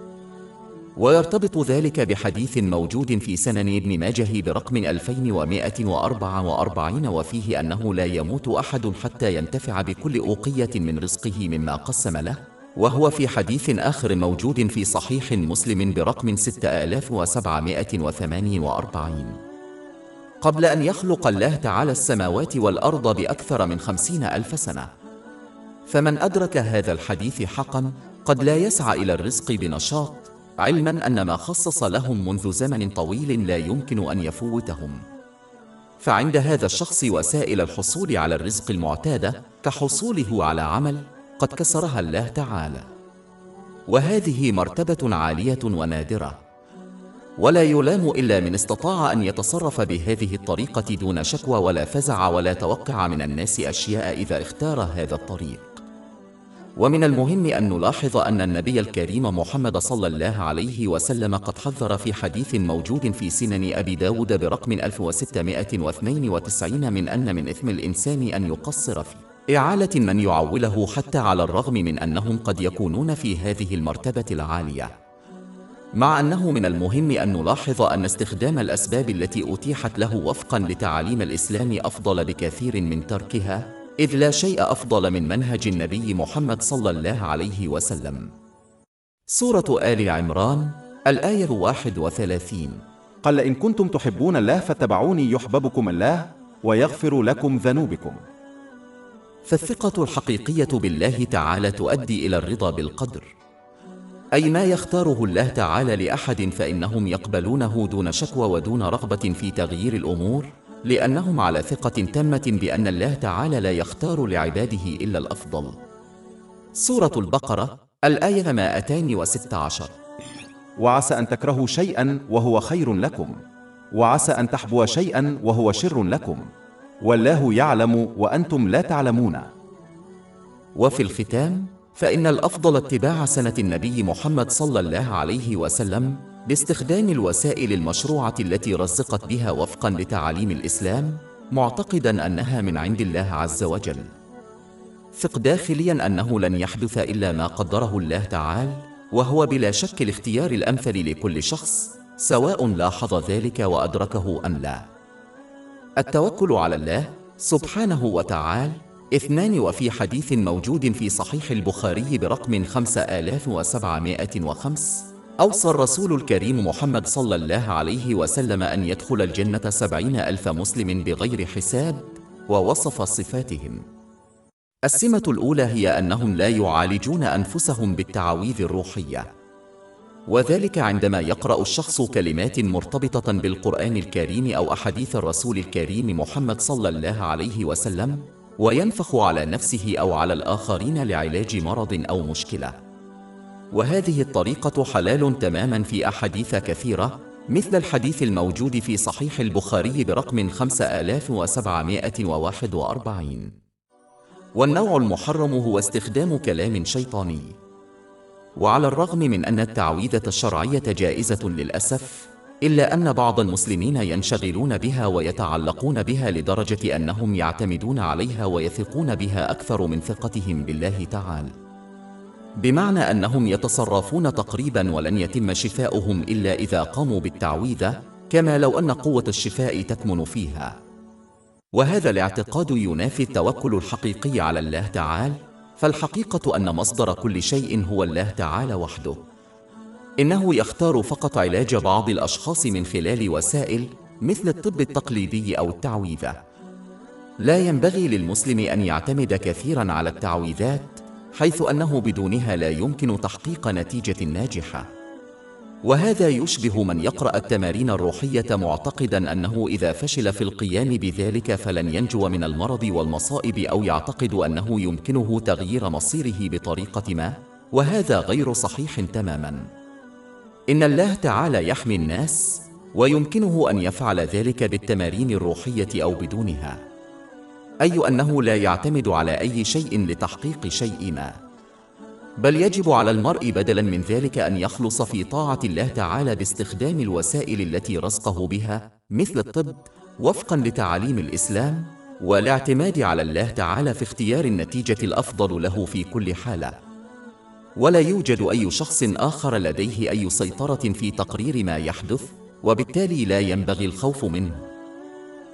ويرتبط ذلك بحديث موجود في سنن ابن ماجه برقم 2144 وفيه أنه لا يموت أحد حتى ينتفع بكل أوقية من رزقه مما قسم له، وهو في حديث آخر موجود في صحيح مسلم برقم 6748 قبل أن يخلق الله تعالى السماوات والأرض بأكثر من 50,000 سنة. فمن أدرك هذا الحديث حقا قد لا يسعى إلى الرزق بنشاط، علما أن ما خصص لهم منذ زمن طويل لا يمكن أن يفوتهم. فعند هذا الشخص وسائل الحصول على الرزق المعتادة كحصوله على عمل قد كسرها الله تعالى، وهذه مرتبة عالية ونادرة، ولا يلام إلا من استطاع أن يتصرف بهذه الطريقة دون شكوى ولا فزع ولا توقع من الناس أشياء إذا اختار هذا الطريق. ومن المهم أن نلاحظ أن النبي الكريم محمد صلى الله عليه وسلم قد حذر في حديث موجود في سنن أبي داود برقم 1692 من إثم الإنسان أن يقصر في إعالة من يعوله حتى على الرغم من أنهم قد يكونون في هذه المرتبة العالية. مع أنه من المهم أن نلاحظ أن استخدام الأسباب التي أتيحت له وفقا لتعاليم الإسلام أفضل بكثير من تركها، إذ لا شيء أفضل من منهج النبي محمد صلى الله عليه وسلم. سورة آل عمران الآية 31. قال إن كنتم تحبون الله فاتبعوني يحببكم الله ويغفر لكم ذنوبكم. فالثقة الحقيقية بالله تعالى تؤدي إلى الرضا بالقدر، أي ما يختاره الله تعالى لأحد فإنهم يقبلونه دون شكوى ودون رغبة في تغيير الأمور، لأنهم على ثقة تامة بأن الله تعالى لا يختار لعباده إلا الأفضل. سورة البقرة الآية 216. وعسى أن تكرهوا شيئا وهو خير لكم، وعسى أن تحبوا شيئا وهو شر لكم، والله يعلم وأنتم لا تعلمون. وفي الختام، فإن الأفضل اتباع سنة النبي محمد صلى الله عليه وسلم باستخدام الوسائل المشروعة التي رزقت بها وفقا لتعاليم الإسلام، معتقدا أنها من عند الله عز وجل. ثق داخليا أنه لن يحدث إلا ما قدره الله تعالى، وهو بلا شك الاختيار الأمثل لكل شخص، سواء لاحظ ذلك وأدركه أم لا. التوكل على الله سبحانه وتعالى 2. وفي حديث موجود في صحيح البخاري برقم 5705 أوصى الرسول الكريم محمد صلى الله عليه وسلم أن يدخل الجنة 70,000 مسلم بغير حساب، ووصف صفاتهم. السمة الأولى هي أنهم لا يعالجون أنفسهم بالتعاويذ الروحية، وذلك عندما يقرأ الشخص كلمات مرتبطة بالقرآن الكريم أو أحاديث الرسول الكريم محمد صلى الله عليه وسلم، وينفخ على نفسه أو على الآخرين لعلاج مرض أو مشكلة. وهذه الطريقة حلال تماما في أحاديث كثيرة، مثل الحديث الموجود في صحيح البخاري برقم 5741. والنوع المحرم هو استخدام كلام شيطاني. وعلى الرغم من أن التعويذة الشرعية جائزة للأسف، إلا أن بعض المسلمين ينشغلون بها ويتعلقون بها لدرجة أنهم يعتمدون عليها ويثقون بها أكثر من ثقتهم بالله تعالى، بمعنى أنهم يتصرفون تقريبا ولن يتم شفاؤهم إلا إذا قاموا بالتعويذة، كما لو أن قوة الشفاء تكمن فيها. وهذا الاعتقاد ينافي التوكل الحقيقي على الله تعالى، فالحقيقة أن مصدر كل شيء هو الله تعالى وحده. إنه يختار فقط علاج بعض الأشخاص من خلال وسائل مثل الطب التقليدي أو التعويذة. لا ينبغي للمسلم أن يعتمد كثيرا على التعويذات، حيث أنه بدونها لا يمكن تحقيق نتيجة ناجحة. وهذا يشبه من يقرأ التمارين الروحية معتقدا أنه إذا فشل في القيام بذلك فلن ينجو من المرض والمصائب، أو يعتقد أنه يمكنه تغيير مصيره بطريقة ما، وهذا غير صحيح تماما. إن الله تعالى يحمي الناس، ويمكنه أن يفعل ذلك بالتمارين الروحية أو بدونها، أي أنه لا يعتمد على أي شيء لتحقيق شيء ما، بل يجب على المرء بدلا من ذلك أن يخلص في طاعة الله تعالى باستخدام الوسائل التي رزقه بها مثل الطب وفقا لتعاليم الإسلام، والاعتماد على الله تعالى في اختيار النتيجة الأفضل له في كل حالة. ولا يوجد أي شخص آخر لديه أي سيطرة في تقرير ما يحدث، وبالتالي لا ينبغي الخوف منه.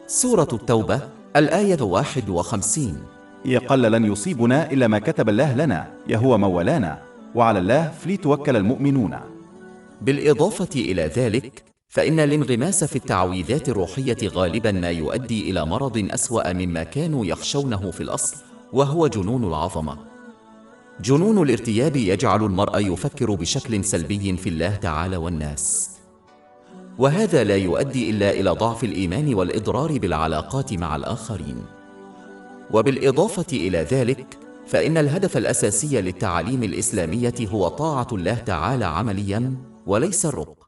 سورة التوبة الآية 51. يقل لن يصيبنا إلا ما كتب الله لنا، يهو مولانا، وعلى الله فليتوكل المؤمنون. بالإضافة إلى ذلك، فإن الانغماس في التعويذات الروحية غالبا ما يؤدي إلى مرض أسوأ مما كانوا يخشونه في الأصل، وهو جنون العظمة. جنون الارتياب يجعل المرء يفكر بشكل سلبي في الله تعالى والناس، وهذا لا يؤدي إلا إلى ضعف الإيمان والإضرار بالعلاقات مع الآخرين. وبالإضافة إلى ذلك، فإن الهدف الأساسي للتعاليم الإسلامية هو طاعة الله تعالى عملياً وليس الرق.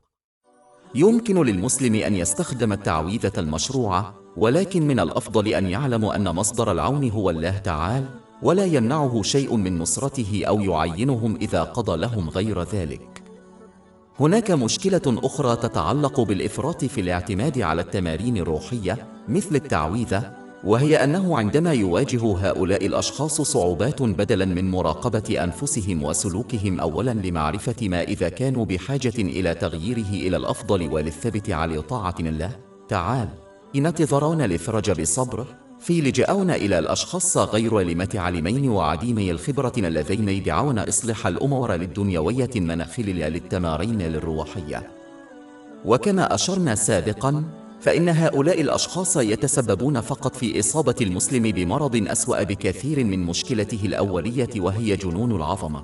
يمكن للمسلم أن يستخدم التعويذة المشروعة، ولكن من الأفضل أن يعلم أن مصدر العون هو الله تعالى، ولا يمنعه شيء من نصرته أو يعينهم إذا قضى لهم غير ذلك. هناك مشكلة أخرى تتعلق بالإفراط في الاعتماد على التمارين الروحية مثل التعويذة، وهي أنه عندما يواجه هؤلاء الأشخاص صعوبات، بدلاً من مراقبة أنفسهم وسلوكهم أولاً لمعرفة ما إذا كانوا بحاجة إلى تغييره إلى الأفضل وللثبت على طاعة الله تعالى، ينتظرون الفرج بصبر، لجأون إلى الأشخاص غير المتعلمين وعديمي الخبرة اللذين يدعون إصلاح الأمور للدنيوية المناخل للتمارين للروحية. وكما أشرنا سابقاً، فإن هؤلاء الأشخاص يتسببون فقط في إصابة المسلم بمرض أسوأ بكثير من مشكلته الأولية، وهي جنون العظمة.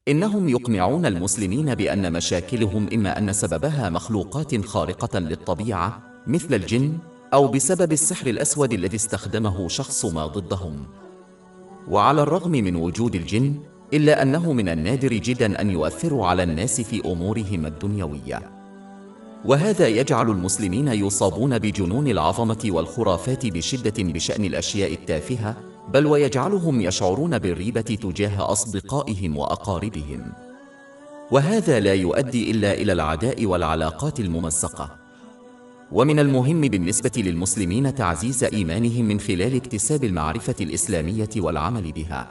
إنهم يقنعون المسلمين بأن مشاكلهم إما أن سببها مخلوقات خارقة للطبيعة مثل الجن، أو بسبب السحر الأسود الذي استخدمه شخص ما ضدهم. وعلى الرغم من وجود الجن، إلا أنه من النادر جدا أن يؤثروا على الناس في أمورهم الدنيوية، وهذا يجعل المسلمين يصابون بجنون العظمة والخرافات بشدة بشأن الأشياء التافهة، بل ويجعلهم يشعرون بالريبة تجاه أصدقائهم وأقاربهم، وهذا لا يؤدي إلا إلى العداء والعلاقات الممزقة. ومن المهم بالنسبة للمسلمين تعزيز إيمانهم من خلال اكتساب المعرفة الإسلامية والعمل بها،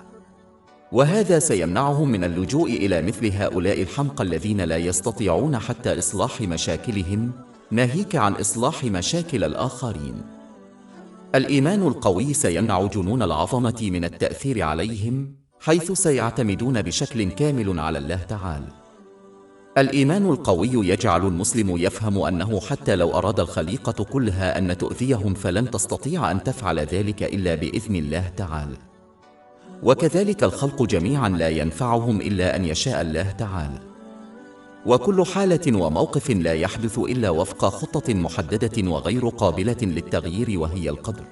وهذا سيمنعهم من اللجوء إلى مثل هؤلاء الحمقى الذين لا يستطيعون حتى إصلاح مشاكلهم، ناهيك عن إصلاح مشاكل الآخرين. الإيمان القوي سيمنع جنون العظمة من التأثير عليهم، حيث سيعتمدون بشكل كامل على الله تعالى. الإيمان القوي يجعل المسلم يفهم أنه حتى لو أراد الخليقة كلها أن تؤذيهم فلن تستطيع أن تفعل ذلك إلا بإذن الله تعالى، وكذلك الخلق جميعا لا ينفعهم إلا أن يشاء الله تعالى، وكل حالة وموقف لا يحدث إلا وفق خطة محددة وغير قابلة للتغيير، وهي القدر.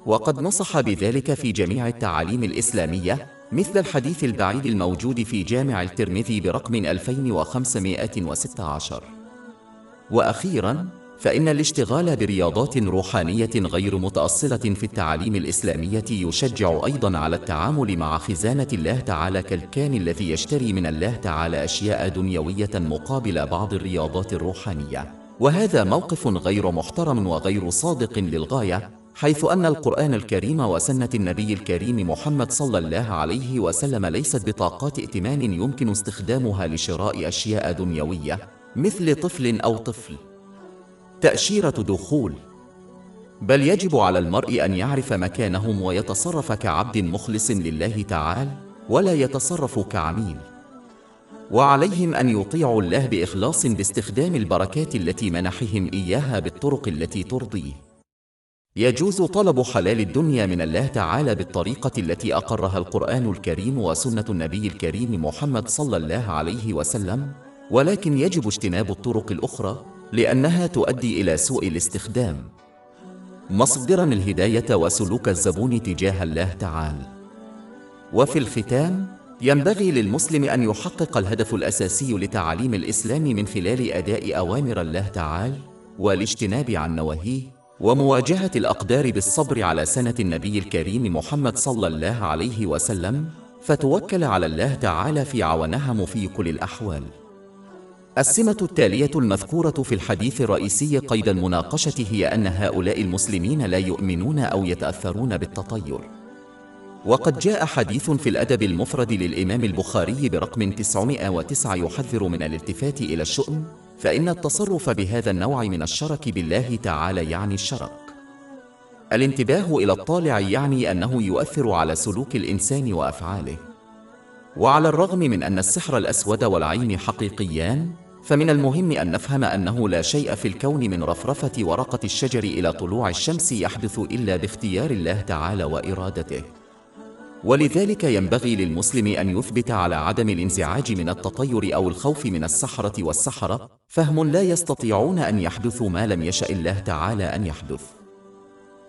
وقد نصح بذلك في جميع التعاليم الإسلامية، مثل الحديث البعيد الموجود في جامع الترمذي برقم 2516. وأخيراً، فإن الاشتغال برياضات روحانية غير متأصلة في التعاليم الإسلامية يشجع أيضاً على التعامل مع خزانة الله تعالى كالكان الذي يشتري من الله تعالى أشياء دنيوية مقابل بعض الرياضات الروحانية. وهذا موقف غير محترم وغير صادق للغاية، حيث أن القرآن الكريم وسنة النبي الكريم محمد صلى الله عليه وسلم ليست بطاقات ائتمان يمكن استخدامها لشراء أشياء دنيوية مثل طفل أو طفل، تأشيرة دخول، بل يجب على المرء أن يعرف مكانهم ويتصرف كعبد مخلص لله تعالى، ولا يتصرف كعميل. وعليهم أن يطيعوا الله بإخلاص باستخدام البركات التي منحهم إياها بالطرق التي ترضيه. يجوز طلب حلال الدنيا من الله تعالى بالطريقة التي أقرها القرآن الكريم وسنة النبي الكريم محمد صلى الله عليه وسلم، ولكن يجب اجتناب الطرق الأخرى لأنها تؤدي إلى سوء الاستخدام، مصدراً الهداية وسلوك الزبون تجاه الله تعالى. وفي الختام، ينبغي للمسلم أن يحقق الهدف الأساسي لتعاليم الإسلام من خلال أداء أوامر الله تعالى والاجتناب عن نواهيه، ومواجهة الأقدار بالصبر على سنة النبي الكريم محمد صلى الله عليه وسلم، فتوكل على الله تعالى في عونهم في كل الأحوال. السمة التالية المذكورة في الحديث الرئيسي قيد المناقشة هي أن هؤلاء المسلمين لا يؤمنون أو يتأثرون بالتطير. وقد جاء حديث في الأدب المفرد للإمام البخاري برقم 909 يحذر من الالتفات إلى الشؤم، فإن التصرف بهذا النوع من الشرك بالله تعالى يعني الشرك. الانتباه إلى الطالع يعني أنه يؤثر على سلوك الإنسان وأفعاله. وعلى الرغم من أن السحر الأسود والعين حقيقيان، فمن المهم أن نفهم أنه لا شيء في الكون من رفرفة ورقة الشجر إلى طلوع الشمس يحدث إلا باختيار الله تعالى وإرادته. ولذلك ينبغي للمسلم أن يثبت على عدم الانزعاج من التطير أو الخوف من السحرة والسحرة، فهم لا يستطيعون أن يحدثوا ما لم يشأ الله تعالى أن يحدث،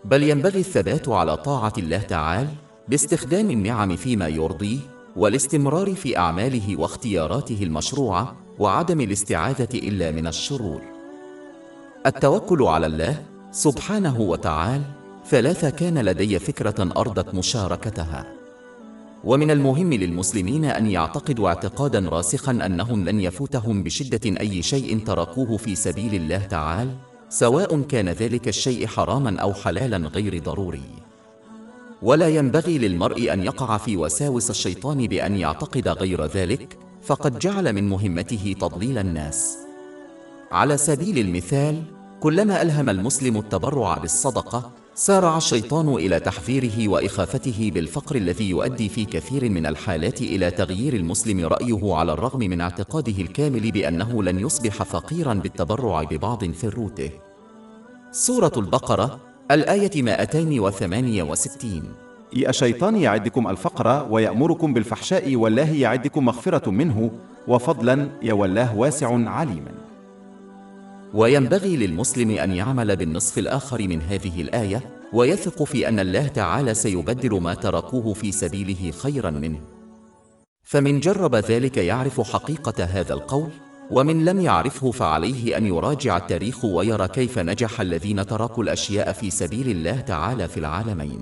بل ينبغي الثبات على طاعة الله تعالى باستخدام النعم فيما يرضيه، والاستمرار في أعماله واختياراته المشروعة، وعدم الاستعاذة إلا من الشرور. التوكل على الله سبحانه وتعالى ثلاثة كان لدي فكرة أرضت مشاركتها. ومن المهم للمسلمين أن يعتقدوا اعتقادا راسخا أنهم لن يفوتهم بشدة أي شيء تركوه في سبيل الله تعالى، سواء كان ذلك الشيء حراما أو حلالا غير ضروري. ولا ينبغي للمرء أن يقع في وساوس الشيطان بأن يعتقد غير ذلك، فقد جعل من مهمته تضليل الناس. على سبيل المثال، كلما ألهم المسلم التبرع بالصدقة، سارع الشيطان إلى تحذيره وإخافته بالفقر الذي يؤدي في كثير من الحالات إلى تغيير المسلم رأيه على الرغم من اعتقاده الكامل بأنه لن يصبح فقيرا بالتبرع ببعض ثروته. سورة البقرة الآية 268. الشيطان يعدكم الفقر ويأمركم بالفحشاء والله يعدكم مغفرة منه وفضلا والله واسع عليما. وينبغي للمسلم أن يعمل بالنصف الآخر من هذه الآية، ويثق في أن الله تعالى سيبدل ما تركوه في سبيله خيرا منه. فمن جرب ذلك يعرف حقيقة هذا القول، ومن لم يعرفه فعليه أن يراجع التاريخ ويرى كيف نجح الذين تركوا الأشياء في سبيل الله تعالى في العالمين.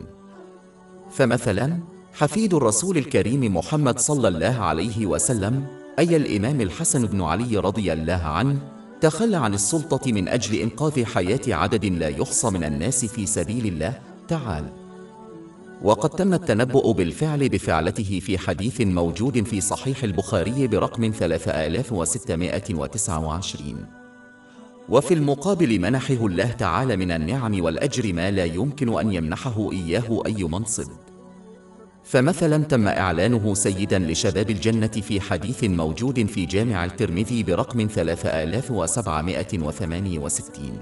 فمثلا حفيد الرسول الكريم محمد صلى الله عليه وسلم، أي الإمام الحسن بن علي رضي الله عنه، تخلى عن السلطة من أجل إنقاذ حياة عدد لا يحصى من الناس في سبيل الله تعالى. وقد تم التنبؤ بالفعل بفعلته في حديث موجود في صحيح البخاري برقم 3629. وفي المقابل منحه الله تعالى من النعم والأجر ما لا يمكن أن يمنحه إياه أي منصب. فمثلا تم إعلانه سيدا لشباب الجنة في حديث موجود في جامع الترمذي برقم 3768،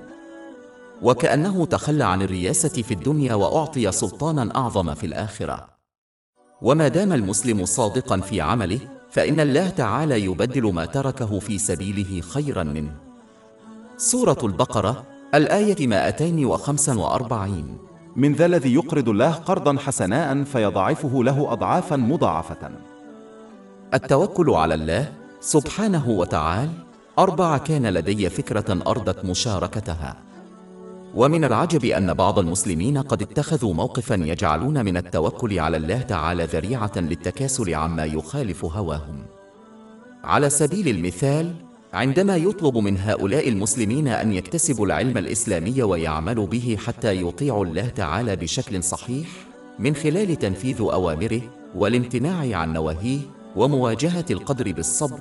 وكأنه تخلى عن الرياسة في الدنيا وأعطي سلطانا أعظم في الآخرة. وما دام المسلم صادقا في عمله، فإن الله تعالى يبدل ما تركه في سبيله خيرا منه. سورة البقرة الآية 245. من ذا الذي يقرض الله قرضا حسنا فيضاعفه له أضعافا مضاعفة. التوكل على الله سبحانه وتعالى. 4. كان لدي فكرة أرضت مشاركتها. ومن العجب أن بعض المسلمين قد اتخذوا موقفا يجعلون من التوكل على الله تعالى ذريعة للتكاسل عما يخالف هواهم. على سبيل المثال، عندما يطلب من هؤلاء المسلمين أن يكتسبوا العلم الإسلامي ويعملوا به حتى يطيعوا الله تعالى بشكل صحيح من خلال تنفيذ أوامره والامتناع عن نواهيه ومواجهة القدر بالصبر،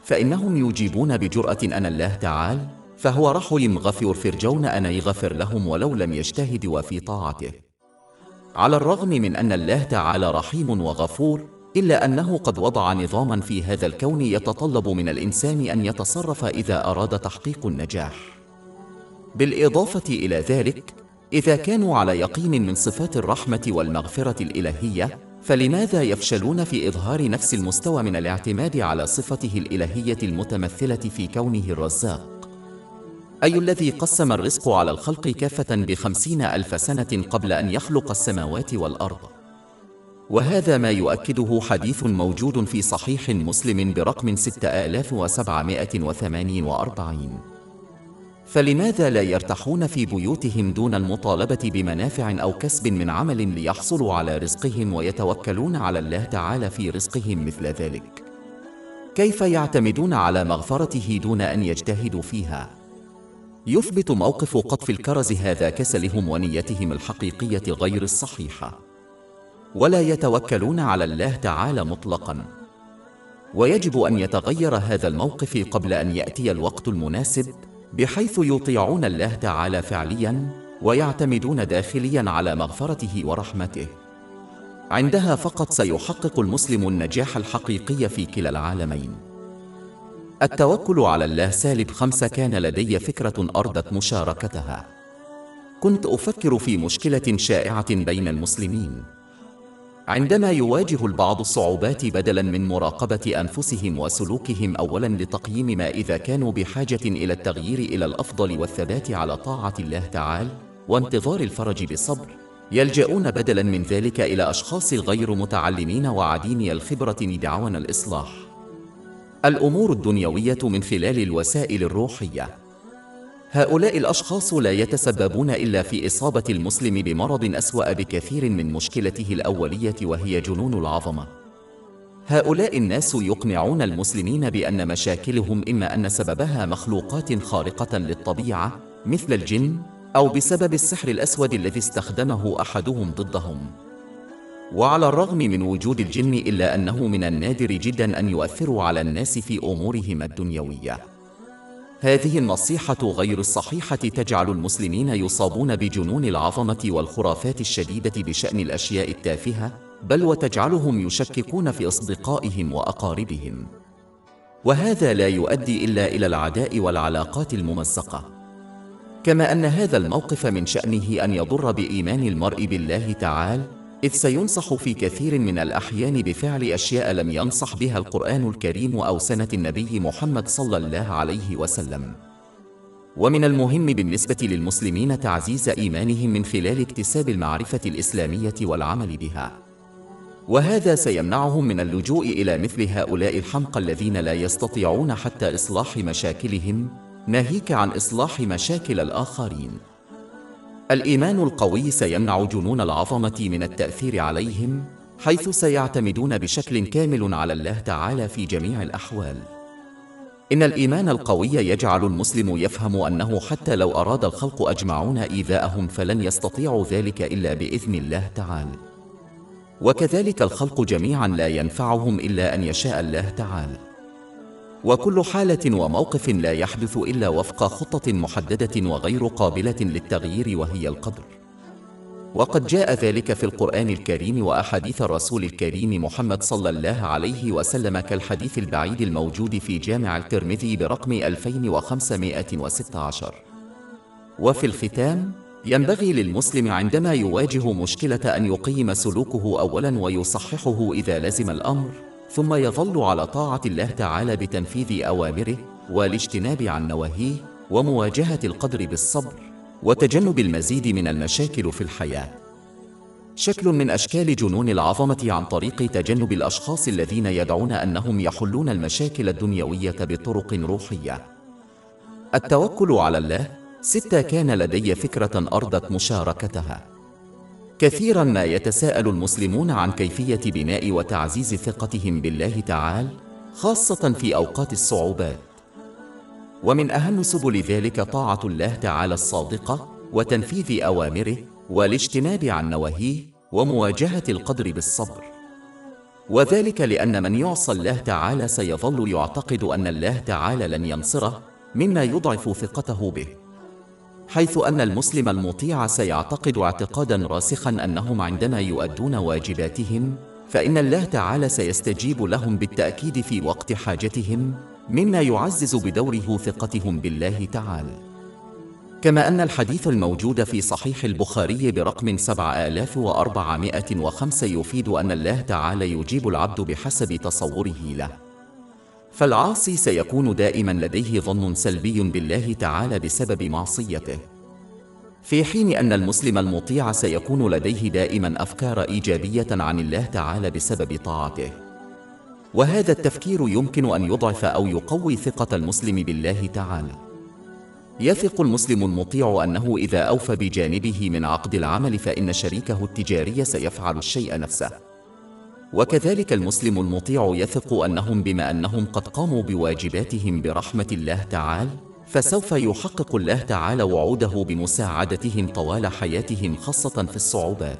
فإنهم يجيبون بجرأة أن الله تعالى فهو رحيم غفور فرجون أن يغفر لهم ولو لم يجتهدوا في طاعته. على الرغم من أن الله تعالى رحيم وغفور، إلا أنه قد وضع نظاما في هذا الكون يتطلب من الإنسان أن يتصرف إذا أراد تحقيق النجاح. بالإضافة إلى ذلك، إذا كانوا على يقين من صفات الرحمة والمغفرة الإلهية، فلماذا يفشلون في إظهار نفس المستوى من الاعتماد على صفته الإلهية المتمثلة في كونه الرزاق، أي الذي قسم الرزق على الخلق كافة ب50,000 سنة قبل أن يخلق السماوات والأرض؟ وهذا ما يؤكده حديث موجود في صحيح مسلم برقم 6748. فلماذا لا يرتاحون في بيوتهم دون المطالبة بمنافع أو كسب من عمل ليحصلوا على رزقهم ويتوكلون على الله تعالى في رزقهم مثل ذلك؟ كيف يعتمدون على مغفرته دون أن يجتهدوا فيها؟ يثبت موقف قطف الكرز هذا كسلهم ونيتهم الحقيقية غير الصحيحة، ولا يتوكلون على الله تعالى مطلقا. ويجب أن يتغير هذا الموقف قبل أن يأتي الوقت المناسب، بحيث يطيعون الله تعالى فعليا ويعتمدون داخليا على مغفرته ورحمته. عندها فقط سيحقق المسلم النجاح الحقيقي في كلا العالمين. التوكل على الله. 5. كان لدي فكرة أرضت مشاركتها. كنت أفكر في مشكلة شائعة بين المسلمين. عندما يواجه البعض الصعوبات، بدلاً من مراقبة أنفسهم وسلوكهم أولاً لتقييم ما إذا كانوا بحاجة إلى التغيير إلى الأفضل والثبات على طاعة الله تعالى وانتظار الفرج بصبر، يلجؤون بدلاً من ذلك إلى أشخاص غير متعلمين وعديمي الخبرة لدعوى الإصلاح الأمور الدنيوية من خلال الوسائل الروحية. هؤلاء الأشخاص لا يتسببون إلا في إصابة المسلم بمرض أسوأ بكثير من مشكلته الأولية، وهي جنون العظمة. هؤلاء الناس يقنعون المسلمين بأن مشاكلهم إما أن سببها مخلوقات خارقة للطبيعة مثل الجن، أو بسبب السحر الأسود الذي استخدمه أحدهم ضدهم. وعلى الرغم من وجود الجن، إلا أنه من النادر جدا أن يؤثروا على الناس في أمورهم الدنيوية. هذه النصيحة غير الصحيحة تجعل المسلمين يصابون بجنون العظمة والخرافات الشديدة بشأن الأشياء التافهة، بل وتجعلهم يشككون في أصدقائهم وأقاربهم. وهذا لا يؤدي إلا إلى العداء والعلاقات الممزقة. كما أن هذا الموقف من شأنه أن يضر بإيمان المرء بالله تعالى، إذ سينصح في كثير من الأحيان بفعل أشياء لم ينصح بها القرآن الكريم أو سنة النبي محمد صلى الله عليه وسلم. ومن المهم بالنسبة للمسلمين تعزيز إيمانهم من خلال اكتساب المعرفة الإسلامية والعمل بها، وهذا سيمنعهم من اللجوء إلى مثل هؤلاء الحمقى الذين لا يستطيعون حتى إصلاح مشاكلهم، ناهيك عن إصلاح مشاكل الآخرين. الإيمان القوي سيمنع جنون العظمة من التأثير عليهم، حيث سيعتمدون بشكل كامل على الله تعالى في جميع الأحوال. إن الإيمان القوي يجعل المسلم يفهم أنه حتى لو أراد الخلق أجمعون إيذاءهم فلن يستطيعوا ذلك إلا بإذن الله تعالى، وكذلك الخلق جميعا لا ينفعهم إلا أن يشاء الله تعالى. وكل حالة وموقف لا يحدث إلا وفق خطة محددة وغير قابلة للتغيير، وهي القدر. وقد جاء ذلك في القرآن الكريم وأحاديث الرسول الكريم محمد صلى الله عليه وسلم، كالحديث البعيد الموجود في جامع الترمذي برقم 2516. وفي الختام، ينبغي للمسلم عندما يواجه مشكلة أن يقيم سلوكه أولاً ويصححه إذا لزم الأمر، ثم يظل على طاعة الله تعالى بتنفيذ أوامره والاجتناب عن نواهيه ومواجهة القدر بالصبر، وتجنب المزيد من المشاكل في الحياة. شكل من أشكال جنون العظمة عن طريق تجنب الأشخاص الذين يدعون أنهم يحلون المشاكل الدنيوية بطرق روحية. التوكل على الله. 6. كان لدي فكرة أرضت مشاركتها. كثيرا ما يتساءل المسلمون عن كيفية بناء وتعزيز ثقتهم بالله تعالى، خاصة في أوقات الصعوبات. ومن أهم سبل ذلك طاعة الله تعالى الصادقة، وتنفيذ أوامره، والاجتناب عن نواهيه، ومواجهة القدر بالصبر. وذلك لأن من يعصى الله تعالى سيظل يعتقد أن الله تعالى لن ينصره، مما يضعف ثقته به. حيث أن المسلم المطيع سيعتقد اعتقادا راسخا أنهم عندما يؤدون واجباتهم فإن الله تعالى سيستجيب لهم بالتأكيد في وقت حاجتهم، مما يعزز بدوره ثقتهم بالله تعالى. كما أن الحديث الموجود في صحيح البخاري برقم 7405 يفيد أن الله تعالى يجيب العبد بحسب تصوره له. فالعاصي سيكون دائما لديه ظن سلبي بالله تعالى بسبب معصيته، في حين أن المسلم المطيع سيكون لديه دائما أفكار إيجابية عن الله تعالى بسبب طاعته. وهذا التفكير يمكن أن يضعف أو يقوي ثقة المسلم بالله تعالى. يثق المسلم المطيع أنه إذا أوفى بجانبه من عقد العمل فإن شريكه التجاري سيفعل الشيء نفسه. وكذلك المسلم المطيع يثق أنهم بما أنهم قد قاموا بواجباتهم برحمة الله تعالى، فسوف يحقق الله تعالى وعوده بمساعدتهم طوال حياتهم، خاصة في الصعوبات.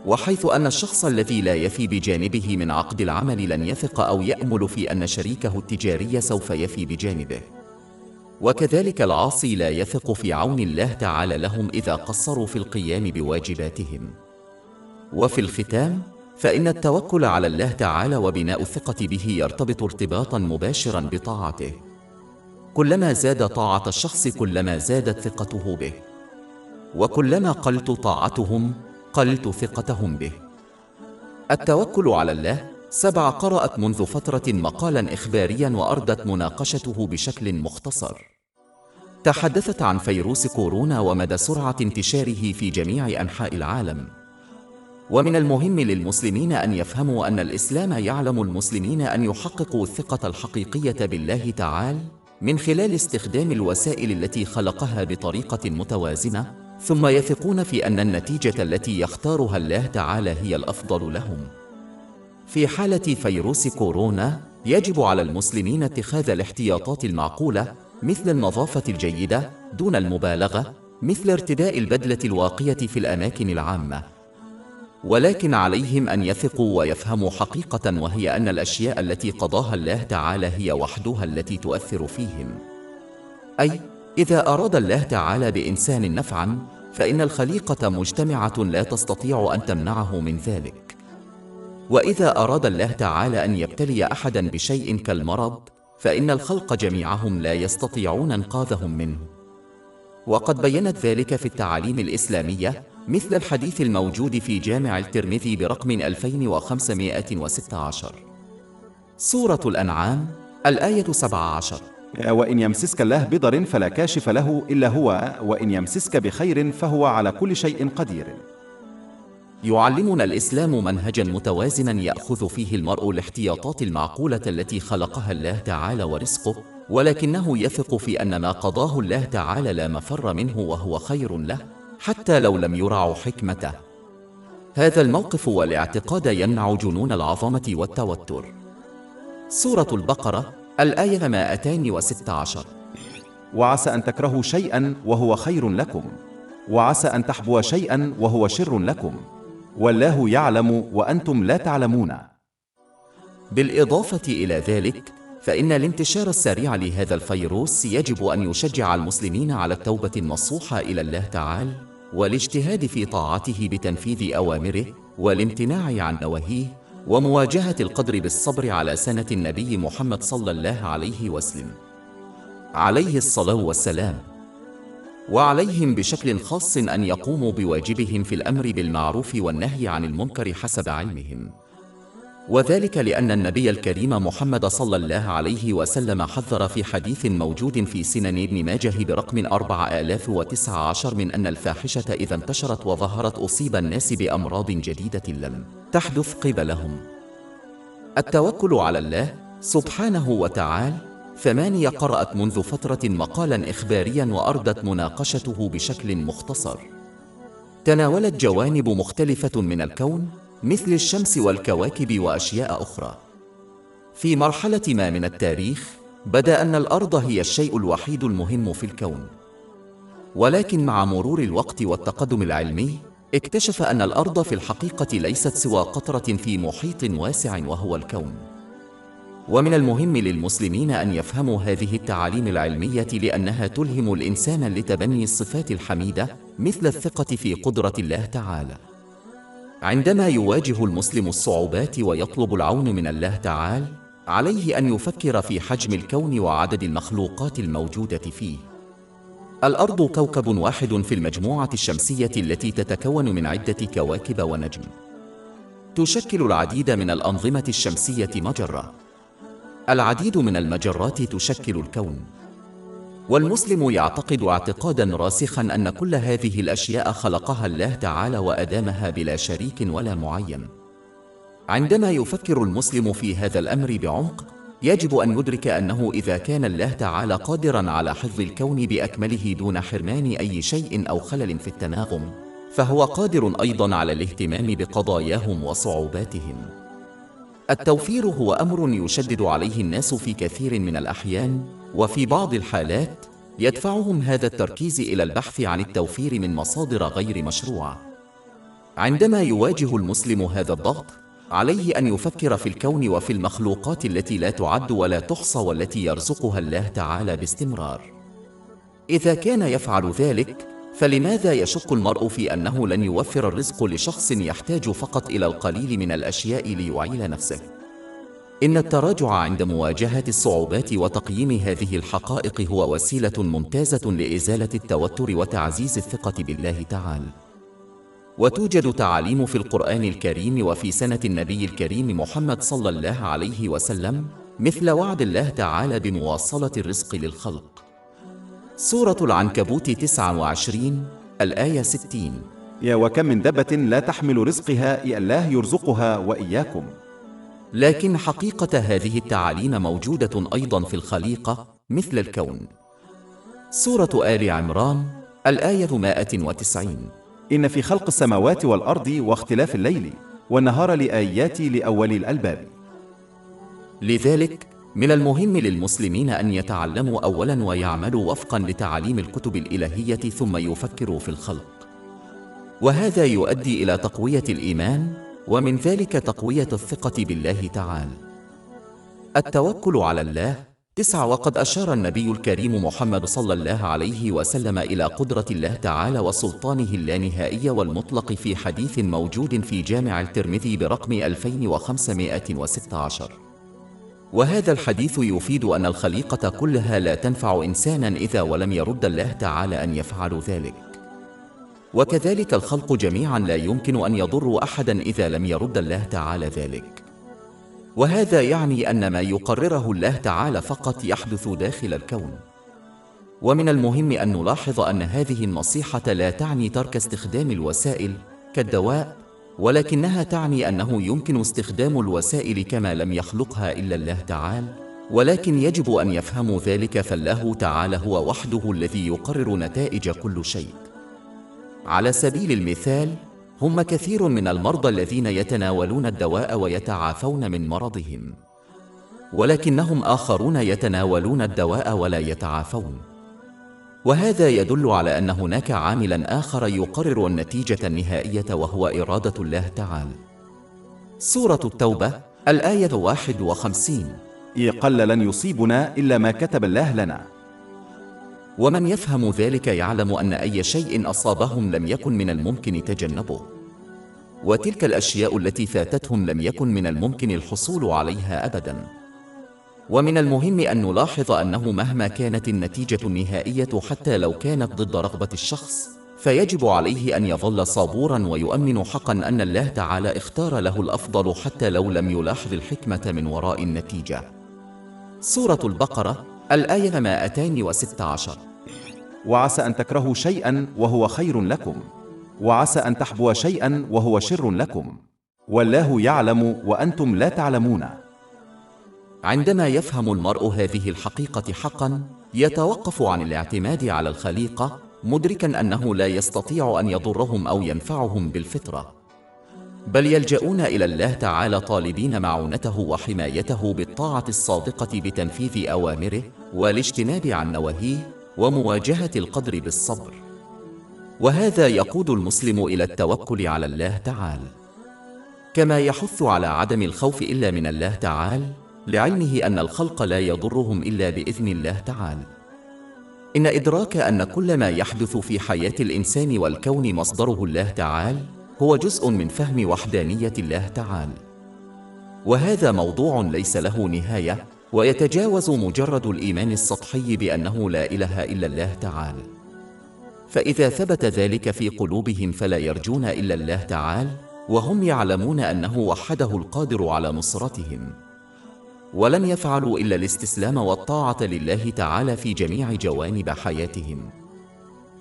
وحيث أن الشخص الذي لا يفي بجانبه من عقد العمل لن يثق أو يأمل في أن شريكه التجاري سوف يفي بجانبه. وكذلك العاصي لا يثق في عون الله تعالى لهم إذا قصروا في القيام بواجباتهم. وفي الختام، فإن التوكل على الله تعالى وبناء الثقة به يرتبط ارتباطا مباشرا بطاعته. كلما زاد طاعة الشخص كلما زادت ثقته به، وكلما قلت طاعتهم قلت ثقتهم به. التوكل على الله. 7. قرأت منذ فترة مقالا إخباريا وأردت مناقشته بشكل مختصر. تحدثت عن فيروس كورونا ومدى سرعة انتشاره في جميع أنحاء العالم. ومن المهم للمسلمين أن يفهموا أن الإسلام يعلم المسلمين أن يحققوا الثقة الحقيقية بالله تعالى من خلال استخدام الوسائل التي خلقها بطريقة متوازنة، ثم يثقون في أن النتيجة التي يختارها الله تعالى هي الأفضل لهم. في حالة فيروس كورونا يجب على المسلمين اتخاذ الاحتياطات المعقولة، مثل النظافة الجيدة دون المبالغة، مثل ارتداء البدلة الواقية في الأماكن العامة. ولكن عليهم أن يثقوا ويفهموا حقيقة، وهي أن الأشياء التي قضاها الله تعالى هي وحدها التي تؤثر فيهم. أي إذا أراد الله تعالى بإنسان نفعا فإن الخليقة مجتمعة لا تستطيع أن تمنعه من ذلك. وإذا أراد الله تعالى أن يبتلي أحدا بشيء كالمرض فإن الخلق جميعهم لا يستطيعون إنقاذهم منه. وقد بينت ذلك في التعاليم الإسلامية، مثل الحديث الموجود في جامع الترمذي برقم 2516. سورة الأنعام الآية 17. وإن يمسسك الله بضر فلا كاشف له إلا هو، وإن يمسسك بخير فهو على كل شيء قدير. يعلمنا الإسلام منهجا متوازنا يأخذ فيه المرء الاحتياطات المعقولة التي خلقها الله تعالى ورزقه، ولكنه يثق في أن ما قضاه الله تعالى لا مفر منه وهو خير له، حتى لو لم يرعوا حكمته. هذا الموقف والاعتقاد يمنع جنون العظمة والتوتر. سورة البقرة الآية 216. وعسى أن تكرهوا شيئا وهو خير لكم، وعسى أن تحبوا شيئا وهو شر لكم، والله يعلم وأنتم لا تعلمون. بالإضافة إلى ذلك، فإن الانتشار السريع لهذا الفيروس يجب أن يشجع المسلمين على التوبة النصوحة إلى الله تعالى، والاجتهاد في طاعته بتنفيذ أوامره، والامتناع عن نواهيه، ومواجهة القدر بالصبر على سنة النبي محمد صلى الله عليه وسلم عليه الصلاة والسلام. وعليهم بشكل خاص أن يقوموا بواجبهم في الأمر بالمعروف والنهي عن المنكر حسب علمهم. وذلك لأن النبي الكريم محمد صلى الله عليه وسلم حذر في حديث موجود في سنن ابن ماجه برقم 4019 من أن الفاحشة إذا انتشرت وظهرت أصيب الناس بأمراض جديدة لم تحدث قبلهم. التوكل على الله سبحانه وتعالى 8 قرأت منذ فترة مقالا إخباريا وأردت مناقشته بشكل مختصر. تناولت جوانب مختلفة من الكون مثل الشمس والكواكب وأشياء أخرى. في مرحلة ما من التاريخ بدأ أن الأرض هي الشيء الوحيد المهم في الكون، ولكن مع مرور الوقت والتقدم العلمي اكتشف أن الأرض في الحقيقة ليست سوى قطرة في محيط واسع وهو الكون. ومن المهم للمسلمين أن يفهموا هذه التعاليم العلمية لأنها تلهم الإنسان لتبني الصفات الحميدة مثل الثقة في قدرة الله تعالى. عندما يواجه المسلم الصعوبات ويطلب العون من الله تعالى، عليه أن يفكر في حجم الكون وعدد المخلوقات الموجودة فيه. الأرض كوكب واحد في المجموعة الشمسية التي تتكون من عدة كواكب ونجم. تشكل العديد من الأنظمة الشمسية مجرة. العديد من المجرات تشكل الكون. والمسلم يعتقد اعتقادا راسخا أن كل هذه الأشياء خلقها الله تعالى وأدامها بلا شريك ولا معين. عندما يفكر المسلم في هذا الأمر بعمق، يجب أن يدرك أنه إذا كان الله تعالى قادرا على حفظ الكون بأكمله دون حرمان أي شيء أو خلل في التناغم، فهو قادر أيضا على الاهتمام بقضاياهم وصعوباتهم. التوفير هو أمر يشدد عليه الناس في كثير من الأحيان، وفي بعض الحالات يدفعهم هذا التركيز إلى البحث عن التوفير من مصادر غير مشروعة. عندما يواجه المسلم هذا الضغط، عليه أن يفكر في الكون وفي المخلوقات التي لا تعد ولا تحصى والتي يرزقها الله تعالى باستمرار. إذا كان يفعل ذلك، فلماذا يشك المرء في أنه لن يوفر الرزق لشخص يحتاج فقط إلى القليل من الأشياء ليعيل نفسه؟ إن التراجع عند مواجهة الصعوبات وتقييم هذه الحقائق هو وسيلة ممتازة لإزالة التوتر وتعزيز الثقة بالله تعالى. وتوجد تعاليم في القرآن الكريم وفي سنة النبي الكريم محمد صلى الله عليه وسلم مثل وعد الله تعالى بمواصلة الرزق للخلق. سورة العنكبوت 29 الآية 60. يا وكم من دبة لا تحمل رزقها الله يرزقها وإياكم. لكن حقيقة هذه التعاليم موجودة أيضا في الخليقة مثل الكون. سورة آل عمران الآية 190. إن في خلق السماوات والأرض واختلاف الليل والنهار لآيات لأولي الألباب. لذلك من المهم للمسلمين أن يتعلموا أولا ويعملوا وفقا لتعاليم الكتب الإلهية ثم يفكروا في الخلق، وهذا يؤدي إلى تقوية الإيمان، ومن ذلك تقوية الثقة بالله تعالى. التوكل على الله 9. وقد أشار النبي الكريم محمد صلى الله عليه وسلم إلى قدرة الله تعالى وسلطانه اللانهائي والمطلق في حديث موجود في جامع الترمذي برقم 2516. وهذا الحديث يفيد أن الخليقة كلها لا تنفع إنسانا إذا ولم يرد الله تعالى أن يفعل ذلك، وكذلك الخلق جميعا لا يمكن أن يضروا أحدا إذا لم يرد الله تعالى ذلك. وهذا يعني أن ما يقرره الله تعالى فقط يحدث داخل الكون. ومن المهم أن نلاحظ أن هذه النصيحة لا تعني ترك استخدام الوسائل كالدواء، ولكنها تعني أنه يمكن استخدام الوسائل كما لم يخلقها إلا الله تعالى، ولكن يجب أن يفهموا ذلك، فالله تعالى هو وحده الذي يقرر نتائج كل شيء. على سبيل المثال، هم كثير من المرضى الذين يتناولون الدواء ويتعافون من مرضهم، ولكنهم آخرون يتناولون الدواء ولا يتعافون، وهذا يدل على أن هناك عاملاً آخر يقرر النتيجة النهائية وهو إرادة الله تعالى. سورة التوبة الآية 51. قل لن يصيبنا إلا ما كتب الله لنا. ومن يفهم ذلك يعلم أن أي شيء أصابهم لم يكن من الممكن تجنبه، وتلك الأشياء التي فاتتهم لم يكن من الممكن الحصول عليها أبداً. ومن المهم أن نلاحظ أنه مهما كانت النتيجة النهائية حتى لو كانت ضد رغبة الشخص، فيجب عليه أن يظل صبوراً ويؤمن حقاً أن الله تعالى اختار له الأفضل حتى لو لم يلاحظ الحكمة من وراء النتيجة. سورة البقرة الآية 216. وعسى أن تكرهوا شيئا وهو خير لكم، وعسى أن تحبوا شيئا وهو شر لكم، والله يعلم وأنتم لا تعلمون. عندما يفهم المرء هذه الحقيقة حقاً، يتوقف عن الاعتماد على الخليقة، مدركاً أنه لا يستطيع أن يضرهم أو ينفعهم بالفطرة، بل يلجؤون إلى الله تعالى طالبين معونته وحمايته بالطاعة الصادقة بتنفيذ أوامره والاجتناب عن نواهيه ومواجهة القدر بالصبر. وهذا يقود المسلم إلى التوكل على الله تعالى، كما يحث على عدم الخوف إلا من الله تعالى، لعلمه أن الخلق لا يضرهم إلا بإذن الله تعالى. إن إدراك أن كل ما يحدث في حياة الإنسان والكون مصدره الله تعالى هو جزء من فهم وحدانية الله تعالى، وهذا موضوع ليس له نهاية، ويتجاوز مجرد الإيمان السطحي بأنه لا إله إلا الله تعالى. فإذا ثبت ذلك في قلوبهم فلا يرجون إلا الله تعالى، وهم يعلمون أنه وحده القادر على نصرتهم، ولن يفعلوا إلا الاستسلام والطاعة لله تعالى في جميع جوانب حياتهم.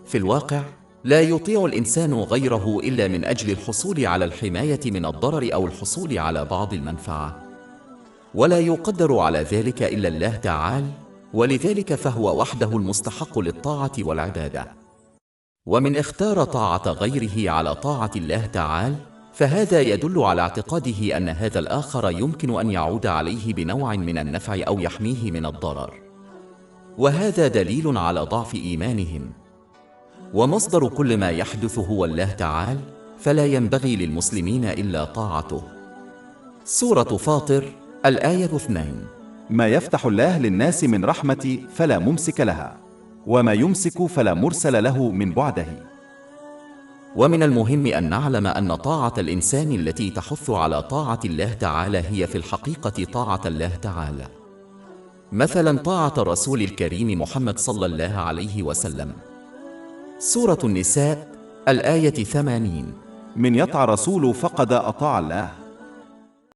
في الواقع لا يطيع الإنسان غيره إلا من أجل الحصول على الحماية من الضرر أو الحصول على بعض المنفعة، ولا يقدر على ذلك إلا الله تعالى، ولذلك فهو وحده المستحق للطاعة والعبادة. ومن اختار طاعة غيره على طاعة الله تعالى، فهذا يدل على اعتقاده أن هذا الآخر يمكن أن يعود عليه بنوع من النفع أو يحميه من الضرر، وهذا دليل على ضعف إيمانهم. ومصدر كل ما يحدث هو الله تعالى، فلا ينبغي للمسلمين إلا طاعته. سورة فاطر الآية 2. ما يفتح الله للناس من رحمة فلا ممسك لها، وما يمسك فلا مرسل له من بعده. ومن المهم أن نعلم أن طاعة الإنسان التي تحث على طاعة الله تعالى هي في الحقيقة طاعة الله تعالى. مثلا طاعة الرسول الكريم محمد صلى الله عليه وسلم. سورة النساء الآية 80. من يطع رسول فقد أطاع الله.